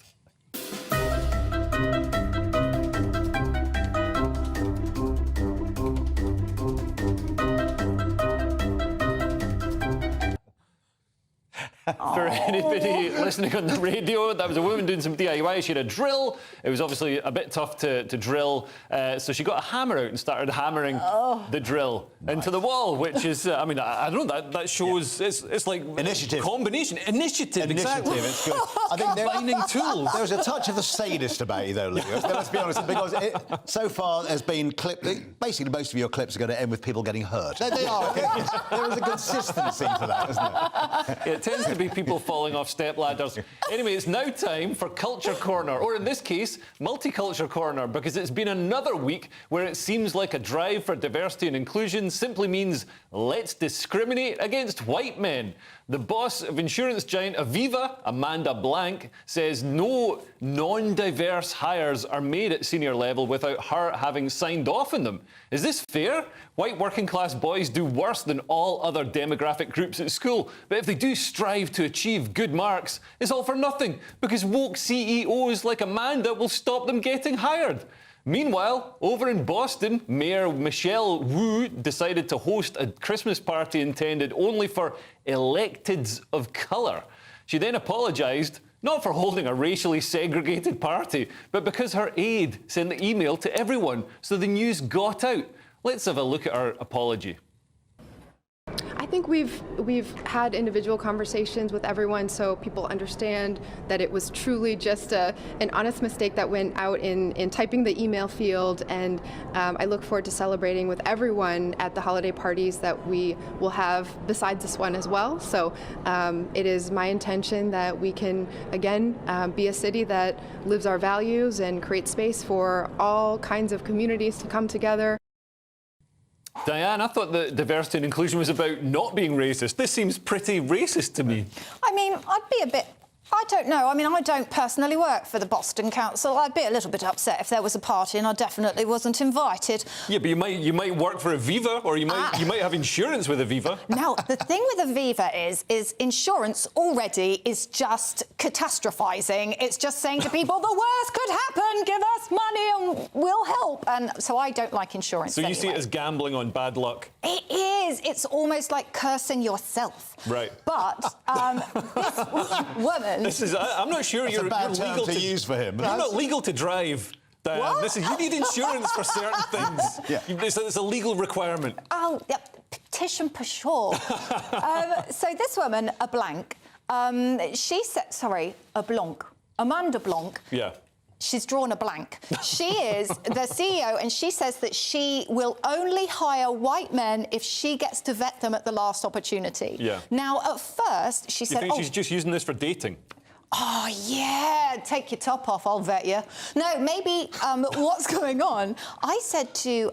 For anybody listening on the radio, that was a woman doing some DIY. She had a drill. It was obviously a bit tough to drill, so she got a hammer out and started hammering the drill into the wall, which is, I mean, I don't know, that shows, it's like... Initiative. Combination. Initiative, exactly. It's good. I think combining tools. There was a touch of the sadist about you, though, Leo. Let's be honest, because so far there's been basically most of your clips are going to end with people getting hurt. They are. There is a consistency to that, isn't there? It tends to be people falling off step ladders. Anyway, it's now time for Culture Corner, or in this case, Multiculture Corner, because it's been another week where it seems like a drive for diversity and inclusion simply means let's discriminate against white men. The boss of insurance giant Aviva, Amanda Blank, says no non-diverse hires are made at senior level without her having signed off on them. Is this fair? White working class boys do worse than all other demographic groups at school, but if they do strive to to achieve good marks is all for nothing because woke CEOs like Amanda will stop them getting hired. Meanwhile, over in Boston, Mayor Michelle Wu decided to host a Christmas party intended only for electeds of colour. She then apologised, not for holding a racially segregated party, but because her aide sent the email to everyone, so the news got out. Let's have a look at her apology. I think we've had individual conversations with everyone so people understand that it was truly just an honest mistake that went out in typing the email field, and I look forward to celebrating with everyone at the holiday parties that we will have besides this one as well. So it is my intention that we can again be a city that lives our values and create space for all kinds of communities to come together. Diane, I thought that diversity and inclusion was about not being racist. This seems pretty racist to me. I mean, I'd be a bit... I don't know. I mean, I don't personally work for the Boston Council. I'd be a little bit upset if there was a party and I definitely wasn't invited. Yeah, but you might work for Aviva, or you might have insurance with Aviva. Now, the thing with Aviva is insurance already is just catastrophising. It's just saying to people, the worst could happen, give us money and we'll help. And so I don't like insurance. So you see it as gambling on bad luck? It is. It's almost like cursing yourself. Right. But this woman... I'm not sure you're legal to use for him. You're not legal to drive, Diane. What? You need insurance for certain things. Yeah. It's a legal requirement. Oh, yeah, petition for sure. So this woman, a blank, she said, sorry, a Blanc, Amanda Blanc. Yeah. She's drawn a blank. She is the CEO, and she says that she will only hire white men if she gets to vet them at the last opportunity. Yeah. Now, at first, she said... You think she's just using this for dating? Oh, yeah, take your top off, I'll vet you. No, maybe what's going on? I said to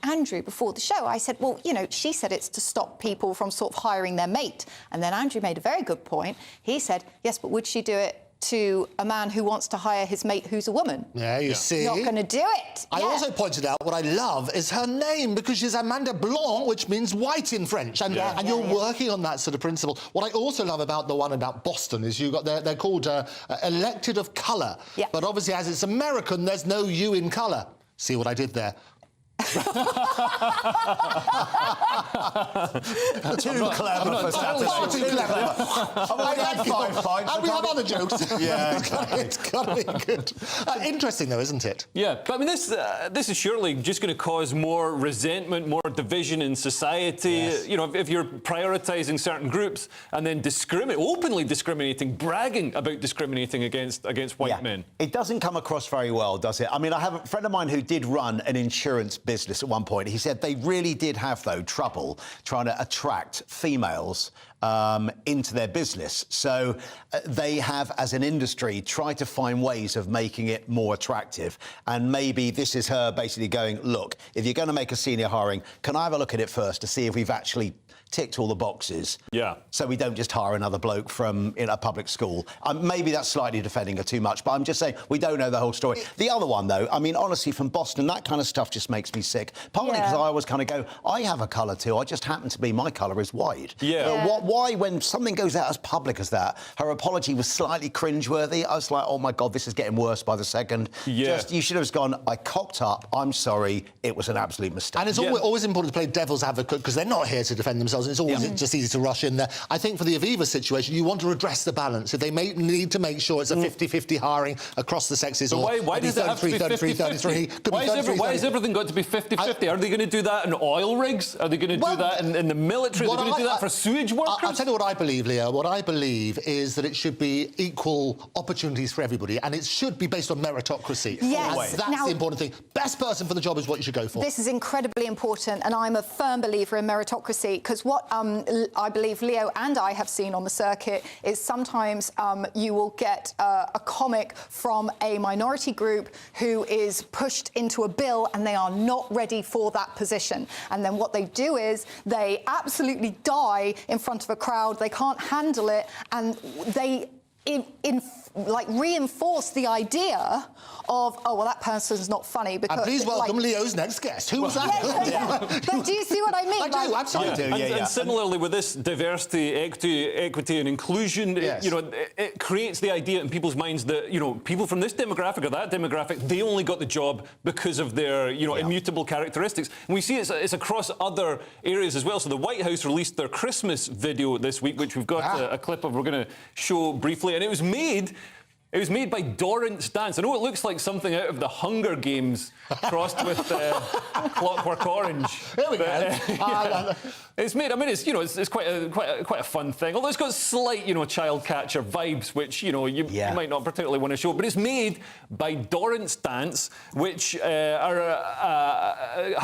Andrew before the show, I said, well, you know, she said it's to stop people from sort of hiring their mate. And then Andrew made a very good point. He said, yes, but would she do it to a man who wants to hire his mate who's a woman? Yeah, you see. Not going to do it. I also pointed out what I love is her name, because she's Amanda Blanc, which means white in French. And, and you're working on that sort of principle. What I also love about the one about Boston is you got they're called elected of colour. Yeah. But obviously, as it's American, there's no you in colour. See what I did there? Too clever for Saturday. Far too clever. And we have other jokes. Yeah, it's got to be good. Interesting, though, isn't it? Yeah, but I mean, this is surely just going to cause more resentment, more division in society. Yes. You know, if you're prioritising certain groups and then openly discriminating, bragging about discriminating against white men. It doesn't come across very well, does it? I mean, I have a friend of mine who did run an insurance business at one point. He said they really did have, though, trouble trying to attract females into their business. So they have, as an industry, tried to find ways of making it more attractive. And maybe this is her basically going, look, if you're going to make a senior hiring, can I have a look at it first to see if we've actually ticked all the boxes? Yeah. So we don't just hire another bloke from a public school. Maybe that's slightly defending her too much, but I'm just saying we don't know the whole story. The other one, though, I mean, honestly, from Boston, that kind of stuff just makes me sick. Partly because I always kind of go, I have a colour too. I just happen to be, my colour is white. Yeah. Why, when something goes out as public as that, her apology was slightly cringeworthy. I was like, oh my God, this is getting worse by the second. Yeah. You should have just gone, I cocked up, I'm sorry, it was an absolute mistake. And it's always important to play devil's advocate, because they're not here to defend themselves. It's always just easy to rush in there. I think for the Aviva situation, you want to redress the balance. If they need to make sure it's a 50-50 hiring across the sexes, or why does it have to be 50-50? Why has everything got to be 50-50? Are they going to do that in oil rigs? Are they going to do that in the military? Are they going to do that for sewage workers? I'll tell you what I believe, Leo. What I believe is that it should be equal opportunities for everybody, and it should be based on meritocracy. Yes. That's the important thing. Best person for the job is what you should go for. This is incredibly important, and I'm a firm believer in meritocracy, because what I believe Leo and I have seen on the circuit is sometimes you will get a comic from a minority group who is pushed into a bill and they are not ready for that position. And then what they do is they absolutely die in front of a crowd. They can't handle it, and they like reinforce the idea of, oh, well, that person's not funny because... And please welcome Leo's next guest. Who was that? Yeah. But do you see what I mean? I do, absolutely. And similarly with this diversity, equity and inclusion, yes. it creates the idea in people's minds that, people from this demographic or that demographic, they only got the job because of their, immutable characteristics. And we see it's across other areas as well. So the White House released their Christmas video this week, which we've got a clip of we're going to show briefly. And it was made by Dorrance Dance. I know it looks like something out of the Hunger Games crossed with Clockwork Orange. There we go. It's made. I mean, it's quite a fun thing. Although it's got slight child catcher vibes, which you might not particularly want to show. But it's made by Dorrance Dance, which have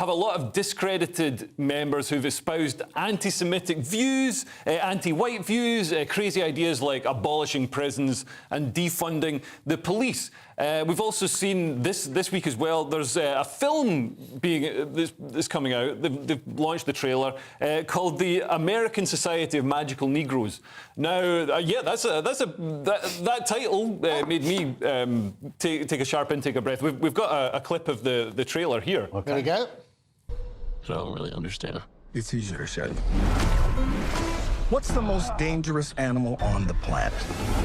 a lot of discredited members who've espoused anti-Semitic views, anti-white views, crazy ideas like abolishing prisons and defunding the police. We've also seen this week as well. There's a film this coming out. They've launched the trailer called The American Society of Magical Negroes. Now, that title made me take a sharp intake of breath. We've got a clip of the trailer here. Okay. There we go. I don't really understand. It's easier to say. What's the most dangerous animal on the planet?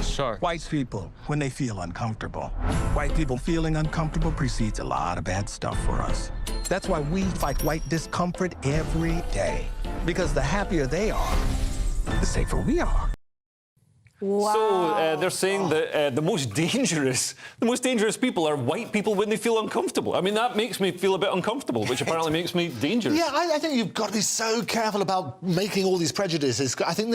Shark. White people, when they feel uncomfortable. White people feeling uncomfortable precedes a lot of bad stuff for us. That's why we fight white discomfort every day. Because the happier they are, the safer we are. Wow. So they're saying that the most dangerous people are white people when they feel uncomfortable. I mean, that makes me feel a bit uncomfortable, which apparently makes me dangerous. Yeah, I think you've got to be so careful about making all these prejudices. I think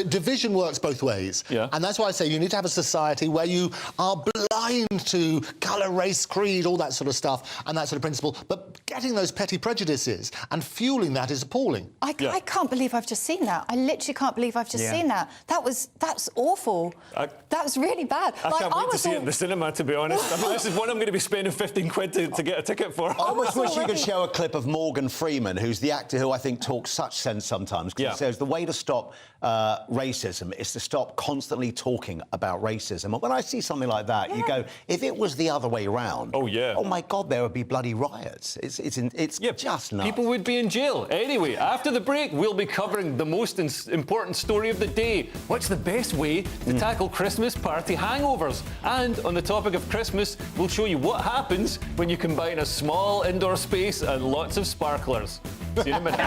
division works both ways. Yeah. And that's why I say you need to have a society where you are blind to colour, race, creed, all that sort of stuff, and that sort of principle. But getting those petty prejudices and fueling that is appalling. I can't believe I've just seen that. I literally can't believe I've just seen that. That's awful. That's really bad. I can't wait to see it in the cinema, to be honest. I mean, this is one I'm going to be spending 15 quid to get a ticket for. I almost wish you could show a clip of Morgan Freeman, who's the actor who I think talks such sense sometimes. He says the way to stop racism is to stop constantly talking about racism. And when I see something like that, you go, if it was the other way around, oh my God, there would be bloody riots. It's just nuts. People would be in jail. Anyway, after the break, we'll be covering the most important story of the day. What's the best way to tackle Christmas party hangovers? And on the topic of Christmas, we'll show you what happens when you combine a small indoor space and lots of sparklers. See you in a minute.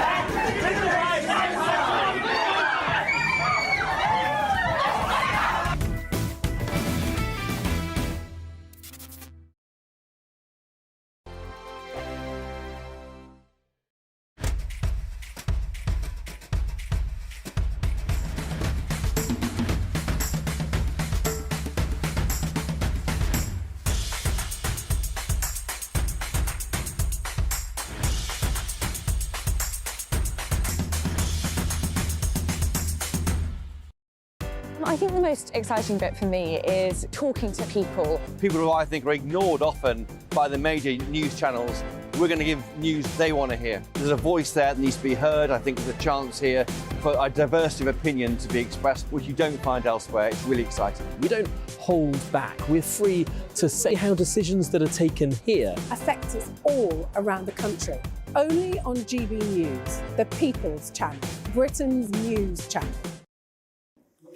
I think the most exciting bit for me is talking to people. People who I think are ignored often by the major news channels. We're going to give news they want to hear. There's a voice there that needs to be heard. I think there's a chance here for a diversity of opinion to be expressed, which you don't find elsewhere. It's really exciting. We don't hold back. We're free to say how decisions that are taken here affect us all around the country. Only on GBNews, the People's Channel, Britain's news channel.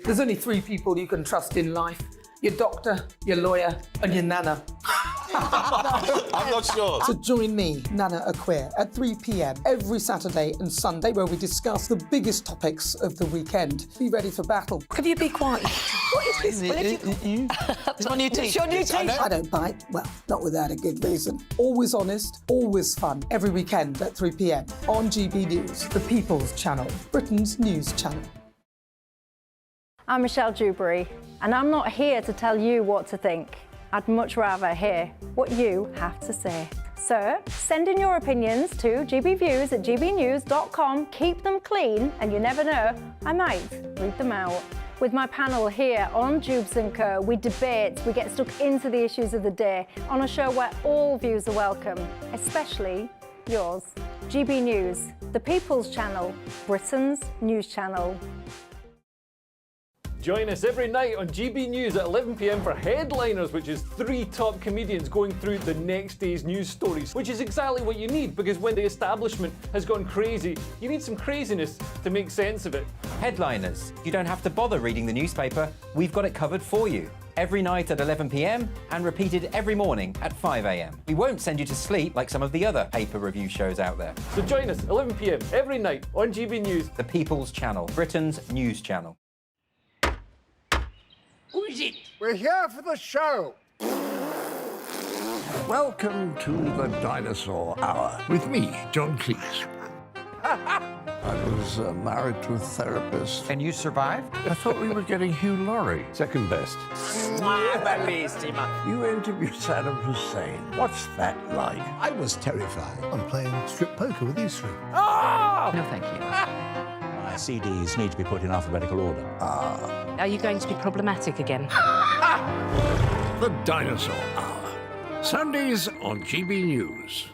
There's only three people you can trust in life: your doctor, your lawyer, and your nana. I'm not sure. So join me, Nana Aquia, at 3 p.m. every Saturday and Sunday, where we discuss the biggest topics of the weekend. Be ready for battle. Could you be quiet? What is this? It's my new teeth. It's your new teeth. I don't bite. Well, not without a good reason. Always honest, always fun. Every weekend at 3 p.m. on GB News, the People's Channel, Britain's news channel. I'm Michelle Dewberry, and I'm not here to tell you what to think. I'd much rather hear what you have to say. So send in your opinions to gbviews@gbnews.com. Keep them clean, and you never know, I might read them out. With my panel here on Jubes & Co, we debate, we get stuck into the issues of the day on a show where all views are welcome, especially yours. GB News, the People's Channel, Britain's news channel. Join us every night on GB News at 11 p.m. for Headliners, which is 3 top comedians going through the next day's news stories, which is exactly what you need, because when the establishment has gone crazy, you need some craziness to make sense of it. Headliners. You don't have to bother reading the newspaper. We've got it covered for you. Every night at 11 p.m. and repeated every morning at 5 a.m. We won't send you to sleep like some of the other paper review shows out there. So join us 11 p.m. every night on GB News. The People's Channel, Britain's news channel. Who is it? We're here for the show. Welcome to the Dinosaur Hour with me, John Cleese. I was married to a therapist. And you survived? I thought we were getting Hugh Laurie. Second best. You interviewed Saddam Hussein. What's that like? I was terrified. I'm playing strip poker with these three. Oh! No, thank you. My CDs need to be put in alphabetical order. Are you going to be problematic again? The Dinosaur Hour. Sundays on GB News.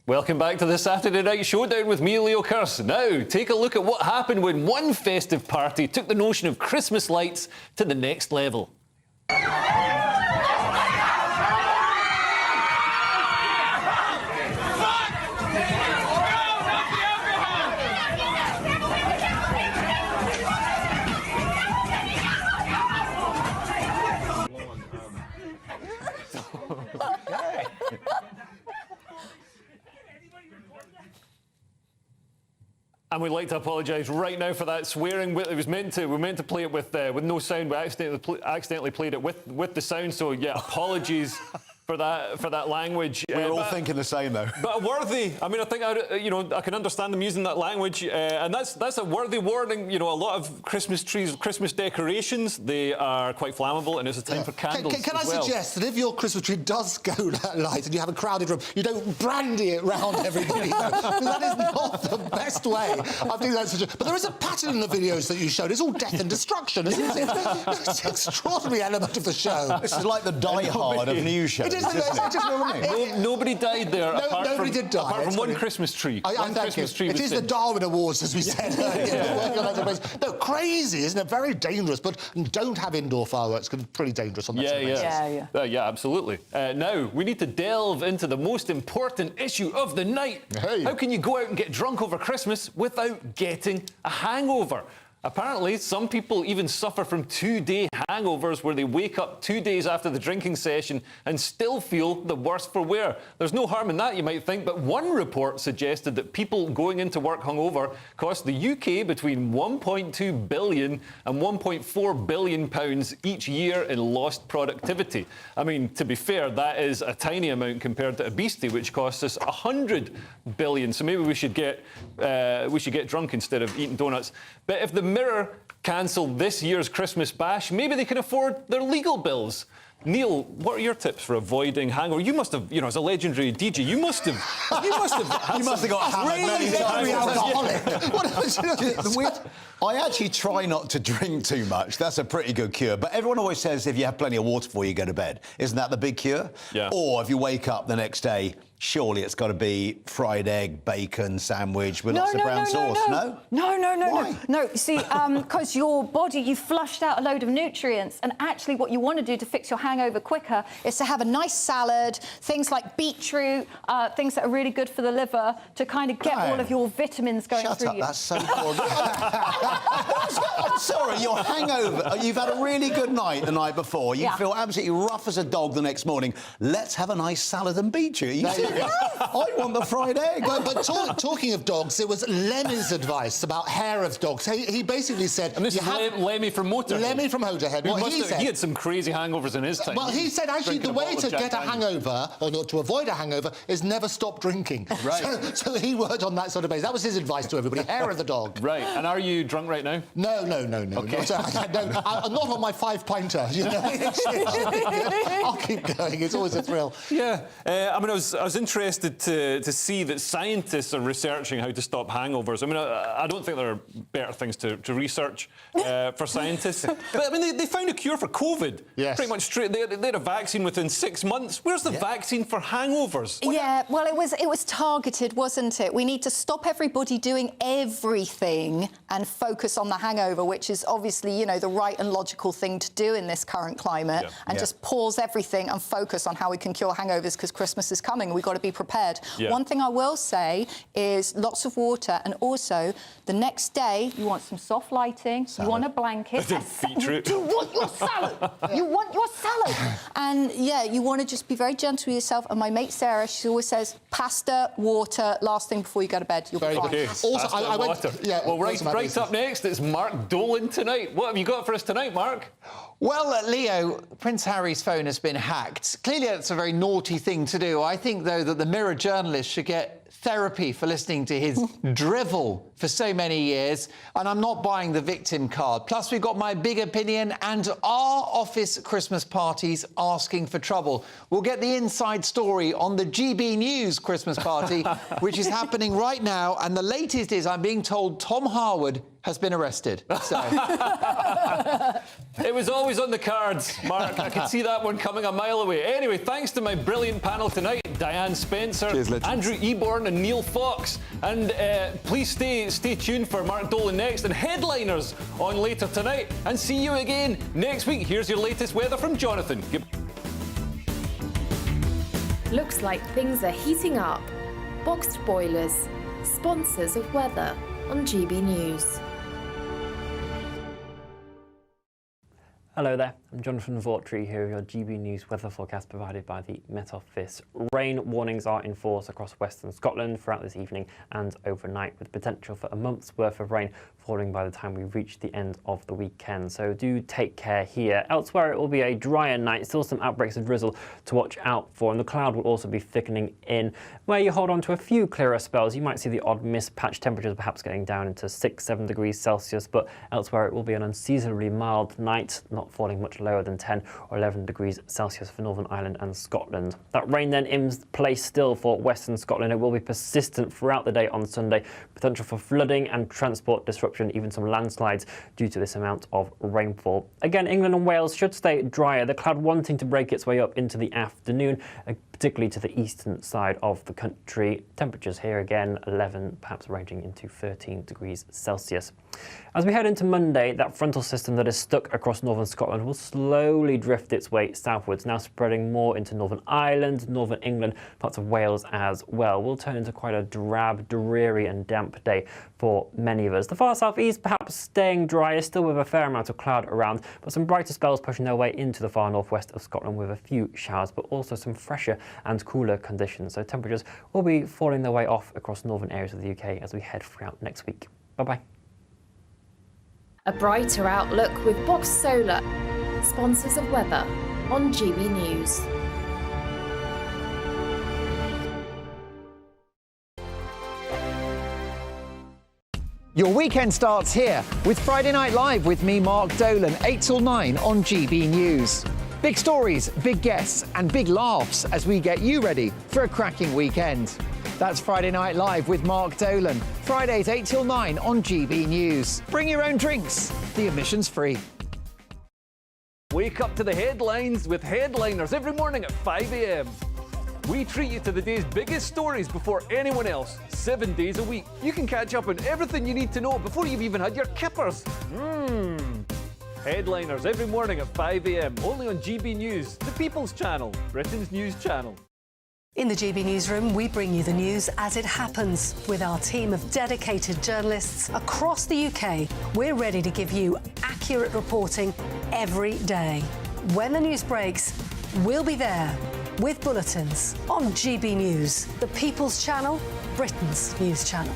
Welcome back to the Saturday Night Showdown with me, Leo Curse. Now, take a look at what happened when one festive party took the notion of Christmas lights to the next level. And we'd like to apologise right now for that swearing. It was meant to. We were meant to play it with no sound. We accidentally played it with the sound. So yeah, apologies for that language. We're all thinking the same though. But worthy. I mean, I think I can understand them using that language, and that's a worthy warning. You know, a lot of Christmas trees, Christmas decorations, they are quite flammable, and it's a time for candles. Can I suggest that if your Christmas tree does go light and you have a crowded room, you don't brandy it round everybody, because that is not the best way of doing that. But there is a pattern in the videos that you showed. It's all death and destruction, isn't it? It's an extraordinary element of the show. This is like the Die Hard of news shows. Nobody died there. Nobody did die. Apart from one Christmas tree. One Christmas tree. It is the Darwin Awards, as we said earlier. No, crazy, isn't it? Very dangerous. But don't have indoor fireworks, because it's pretty dangerous on that basis. Yeah, absolutely. Now, we need to delve into the most important issue of the night. Hey. How can you go out and get drunk over Christmas without getting a hangover? Apparently, some people even suffer from 2-day hangovers where they wake up 2 days after the drinking session and still feel the worse for wear. There's no harm in that, you might think, but one report suggested that people going into work hungover cost the UK between 1.2 billion and 1.4 billion pounds each year in lost productivity. I mean, to be fair, that is a tiny amount compared to obesity, which costs us 100 billion. So maybe we should get drunk instead of eating donuts. But if the Mirror cancelled this year's Christmas bash, maybe they can afford their legal bills. Neil, what are your tips for avoiding hangover? You must have, as a legendary DJ, you must have got hammered many times. I actually try not to drink too much. That's a pretty good cure. But everyone always says if you have plenty of water before you go to bed, isn't that the big cure? Yeah. Or if you wake up the next day, surely it's got to be fried egg, bacon, sandwich with lots of brown sauce, no? No, see, because your body, you flushed out a load of nutrients, and actually what you want to do to fix your hangover quicker is to have a nice salad, things like beetroot, things that are really good for the liver, to kind of get all of your vitamins going through you. That's so cool. I'm sorry, your hangover, you've had a really good night the night before, you feel absolutely rough as a dog the next morning. Let's have a nice salad and beetroot. Are you serious? I want the fried egg. But talking of dogs, it was Lemmy's advice about hair of dogs. He basically said... And this is Lemmy from Motorhead. Lemmy from Motorhead. He had some crazy hangovers in his time. Well, he said, actually, the way to get a hangover, or not to avoid a hangover, is never stop drinking. Right. So he worked on that sort of basis. That was his advice to everybody. Hair of the dog. Right. And are you drunk right now? No. Okay. I'm not on my 5-pinter, you know. It should be good. I'll keep going. It's always a thrill. Yeah. I mean, I was interested to see that scientists are researching how to stop hangovers. I mean, I don't think there are better things to research for scientists. But, I mean, they found a cure for COVID. Yes. Pretty much straight. They had a vaccine within 6 months. Where's the vaccine for hangovers? Yeah, well, it was targeted, wasn't it? We need to stop everybody doing everything and focus on the hangover, which is obviously, you know, the right and logical thing to do in this current climate, and just pause everything and focus on how we can cure hangovers, because Christmas is coming and we've got to be prepared. One thing I will say is lots of water, and also the next day you want some soft lighting, you want a blanket. Beetroot. You want your salad. You want your salad. And yeah, you want to just be very gentle with yourself. And my mate Sarah, she always says, pasta, water, last thing before you go to bed. You'll be fine. Okay. Also, I went... Yeah, well, right up next, it's Mark Dolan tonight. What have you got for us tonight, Mark? Well, Leo, Prince Harry's phone has been hacked. Clearly, that's a very naughty thing to do. I think, though, that the Mirror journalist should get therapy for listening to his drivel for so many years, and I'm not buying the victim card. Plus, we've got my big opinion and our office Christmas parties asking for trouble. We'll get the inside story on the GB News Christmas party, which is happening right now, and the latest is I'm being told Tom Harwood has been arrested. So. It was always on the cards, Mark. I could see that one coming a mile away. Anyway, thanks to my brilliant panel tonight, Diane Spencer, Andrew Eborn and Neil Fox. And please stay tuned for Mark Dolan next and Headliners on later tonight. And see you again next week. Here's your latest weather from Jonathan. Looks like things are heating up. Boxed boilers, sponsors of weather on GB News. Hello there, I'm Jonathan Vautry here with your GB News weather forecast provided by the Met Office. Rain warnings are in force across western Scotland throughout this evening and overnight, with potential for a month's worth of rain falling by the time we reach the end of the weekend. So do take care here. Elsewhere it will be a drier night, still some outbreaks of drizzle to watch out for, and the cloud will also be thickening in. Where you hold on to a few clearer spells, you might see the odd mist patch, temperatures perhaps getting down into 6-7 degrees Celsius, but elsewhere it will be an unseasonably mild night, not falling much lower than 10 or 11 degrees Celsius for Northern Ireland and Scotland. That rain then in place still for Western Scotland. It will be persistent throughout the day on Sunday. Potential for flooding and transport disruption, even some landslides due to this amount of rainfall. Again, England and Wales should stay drier. The cloud wanting to break its way up into the afternoon, particularly to the eastern side of the country. Temperatures here again 11, perhaps ranging into 13 degrees Celsius. As we head into Monday, that frontal system that is stuck across northern Scotland will slowly drift its way southwards, now spreading more into Northern Ireland, Northern England, parts of Wales as well. Will turn into quite a drab, dreary and damp day for many of us. The far southeast perhaps staying drier, still with a fair amount of cloud around, but some brighter spells pushing their way into the far northwest of Scotland with a few showers, but also some fresher and cooler conditions. So temperatures will be falling their way off across northern areas of the UK as we head throughout next week. Bye-bye. A brighter outlook with Box Solar, sponsors of weather on GB News. Your weekend starts here with Friday Night Live with me, Mark Dolan, 8 till 9 on GB News. Big stories, big guests and big laughs as we get you ready for a cracking weekend. That's Friday Night Live with Mark Dolan. Fridays 8 till 9 on GB News. Bring your own drinks. The admission's free. Wake up to the headlines with Headliners every morning at 5 a.m. We treat you to the day's biggest stories before anyone else, 7 days a week. You can catch up on everything you need to know before you've even had your kippers. Headliners every morning at 5 a.m. only on GB News, the People's Channel, Britain's news channel. In the GB Newsroom, we bring you the news as it happens. With our team of dedicated journalists across the UK, we're ready to give you accurate reporting every day. When the news breaks, we'll be there with bulletins on GB News, the People's Channel, Britain's news channel.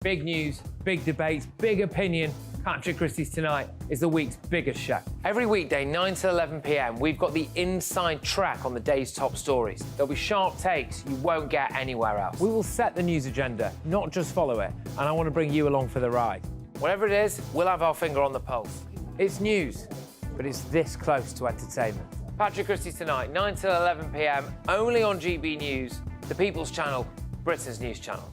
Big news, big debates, big opinion. Patrick Christie's Tonight is the week's biggest show. Every weekday, 9 to 11 p.m, we've got the inside track on the day's top stories. There'll be sharp takes you won't get anywhere else. We will set the news agenda, not just follow it, and I want to bring you along for the ride. Whatever it is, we'll have our finger on the pulse. It's news, but it's this close to entertainment. Patrick Christie's Tonight, 9 till 11 p.m, only on GB News, the People's Channel, Britain's news channel.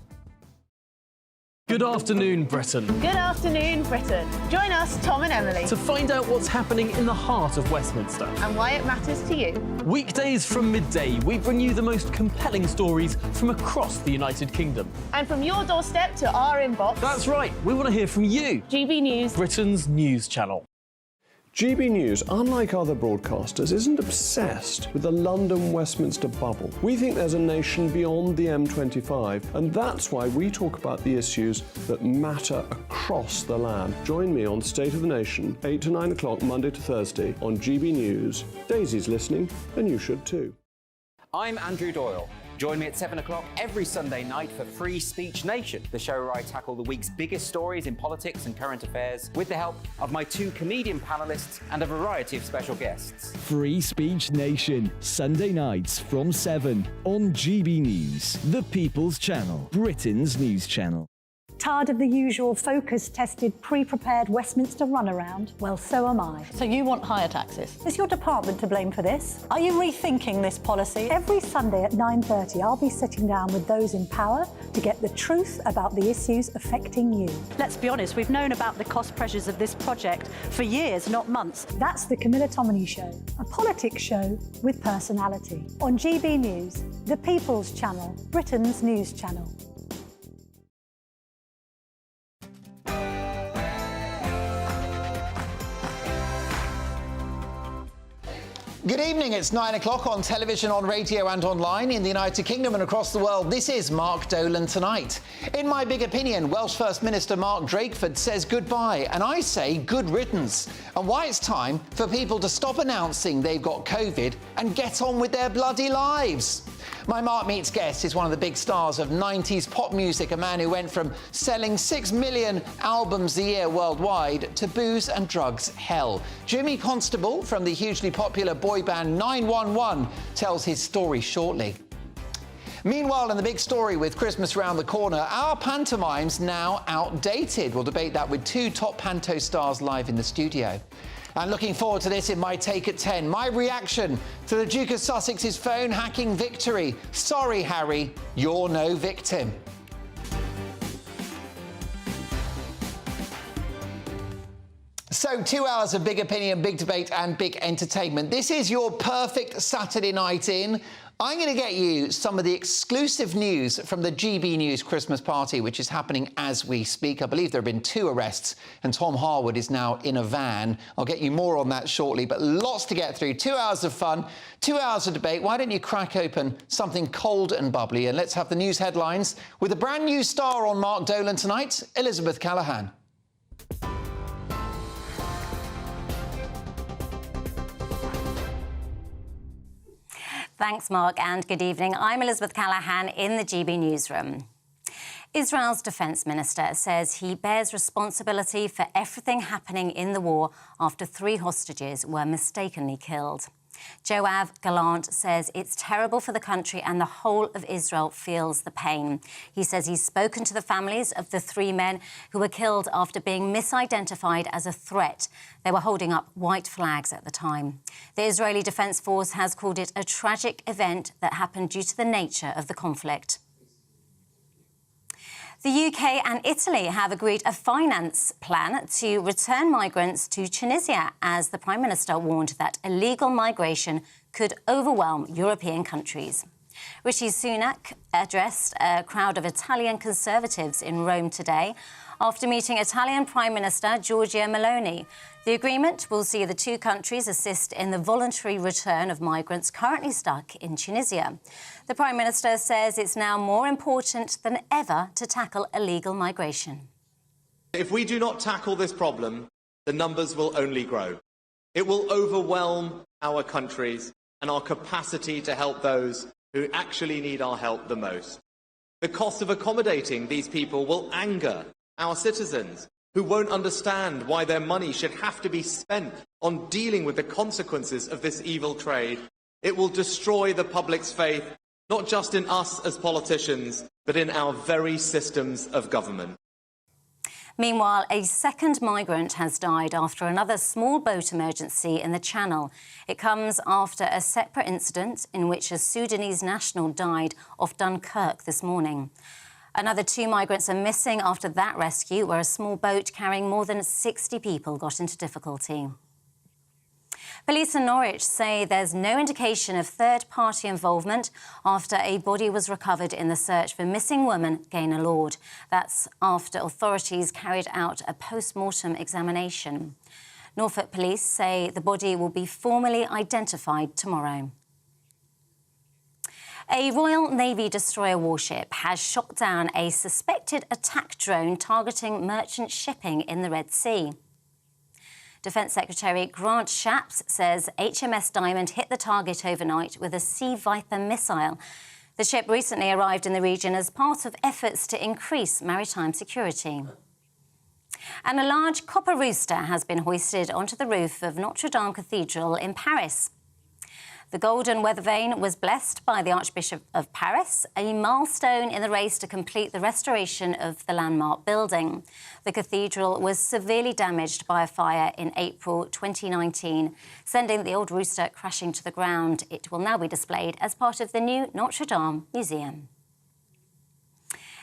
Good afternoon, Britain. Good afternoon, Britain. Join us, Tom and Emily, To find out what's happening in the heart of Westminster. and why it matters to you. Weekdays from midday, we bring you the most compelling stories from across the United Kingdom. And from your doorstep to our inbox. That's right, we want to hear from you. GB News, Britain's news channel. GB News, unlike other broadcasters, isn't obsessed with the London-Westminster bubble. We think there's a nation beyond the M25, and that's why we talk about the issues that matter across the land. Join me on State of the Nation, 8 to 9 o'clock, Monday to Thursday, on GB News. Daisy's listening, and you should too. I'm Andrew Doyle. Join me at 7 o'clock every Sunday night for Free Speech Nation, the show where I tackle the week's biggest stories in politics and current affairs with the help of my 2 comedian panellists and a variety of special guests. Free Speech Nation, Sunday nights from 7 on GB News, the People's Channel, Britain's news channel. Tired of the usual focus-tested, pre-prepared Westminster runaround? Well, so am I. So you want higher taxes? Is your department to blame for this? Are you rethinking this policy? Every Sunday at 9:30, I'll be sitting down with those in power to get the truth about the issues affecting you. Let's be honest, we've known about the cost pressures of this project for years, not months. That's the Camilla Tominey Show, a politics show with personality. On GB News, the People's Channel, Britain's news channel. Good evening, it's 9 o'clock on television, on radio and online in the United Kingdom and across the world. This is Mark Dolan Tonight. In my big opinion, Welsh First Minister Mark Drakeford says goodbye, and I say good riddance, and why it's time for people to stop announcing they've got COVID and get on with their bloody lives. My Mark Meets guest is one of the big stars of 90s pop music, a man who went from selling 6 million albums a year worldwide to booze and drugs hell. Jimmy Constable from the hugely popular boy band 911 tells his story shortly. Meanwhile, in the big story with Christmas round the corner, our pantomime's now outdated. We'll debate that with 2 top panto stars live in the studio. And looking forward to this in my take at 10. My reaction to the Duke of Sussex's phone hacking victory. Sorry, Harry, you're no victim. So 2 hours of big opinion, big debate and big entertainment. This is your perfect Saturday night in. I'm going to get you some of the exclusive news from the GB News Christmas party, which is happening as we speak. I believe there have been 2 arrests and Tom Harwood is now in a van. I'll get you more on that shortly, but lots to get through. 2 hours of fun, 2 hours of debate. Why don't you crack open something cold and bubbly, and let's have the news headlines with a brand new star on Mark Dolan tonight, Elizabeth Callaghan. Thanks, Mark, and good evening. I'm Elizabeth Callaghan in the GB newsroom. Israel's defence minister says he bears responsibility for everything happening in the war after 3 hostages were mistakenly killed. Yoav Gallant says it's terrible for the country and the whole of Israel feels the pain. He says he's spoken to the families of the 3 men who were killed after being misidentified as a threat. They were holding up white flags at the time. The Israeli Defence Force has called it a tragic event that happened due to the nature of the conflict. The UK and Italy have agreed a finance plan to return migrants to Tunisia, as the Prime Minister warned that illegal migration could overwhelm European countries. Rishi Sunak addressed a crowd of Italian Conservatives in Rome today after meeting Italian Prime Minister Giorgia Meloni. The agreement will see the 2 countries assist in the voluntary return of migrants currently stuck in Tunisia. The Prime Minister says it's now more important than ever to tackle illegal migration. If we do not tackle this problem, the numbers will only grow. It will overwhelm our countries and our capacity to help those who actually need our help the most. The cost of accommodating these people will anger our citizens, who won't understand why their money should have to be spent on dealing with the consequences of this evil trade. It will destroy the public's faith, not just in us as politicians, but in our very systems of government. Meanwhile, a second migrant has died after another small boat emergency in the Channel. It comes after a separate incident in which a Sudanese national died off Dunkirk this morning. Another 2 migrants are missing after that rescue, where a small boat carrying more than 60 people got into difficulty. Police in Norwich say there's no indication of third-party involvement after a body was recovered in the search for missing woman Gaynor Lord. That's after authorities carried out a post-mortem examination. Norfolk police say the body will be formally identified tomorrow. A Royal Navy destroyer warship has shot down a suspected attack drone targeting merchant shipping in the Red Sea. Defence Secretary Grant Shapps says HMS Diamond hit the target overnight with a Sea Viper missile. The ship recently arrived in the region as part of efforts to increase maritime security. And a large copper rooster has been hoisted onto the roof of Notre Dame Cathedral in Paris. The golden weather vane was blessed by the Archbishop of Paris, a milestone in the race to complete the restoration of the landmark building. The cathedral was severely damaged by a fire in April 2019, sending the old rooster crashing to the ground. It will now be displayed as part of the new Notre Dame Museum.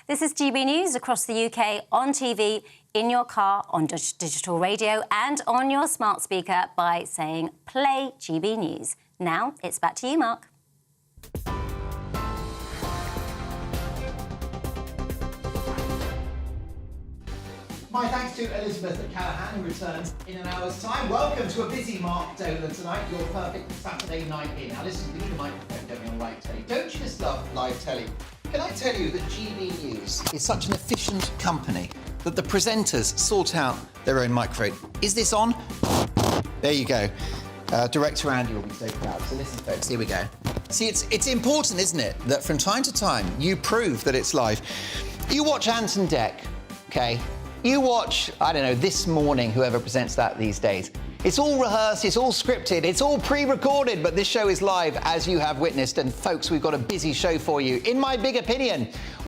This is GB News across the UK, on TV, in your car, on digital radio and on your smart speaker by saying play GB News. Now, it's back to you, Mark. My thanks to Elizabeth Callahan, who returns in an hour's time. Welcome to a busy Mark Dolan tonight, your perfect Saturday night in. Now listen, we need a microphone, don't we, on live telly. Don't you just love live telly? Can I tell you that GB News is such an efficient company that the presenters sort out their own microphone. Is this on? There you go. Director Andy will be so proud. So listen, folks, here we go. See, it's important, isn't it, that from time to time you prove that it's live. You watch Anton Deck, OK? You watch, I don't know, This Morning, whoever presents that these days. It's all rehearsed, it's all scripted, it's all pre-recorded, but this show is live, as you have witnessed. And folks, we've got a busy show for you. In my big opinion,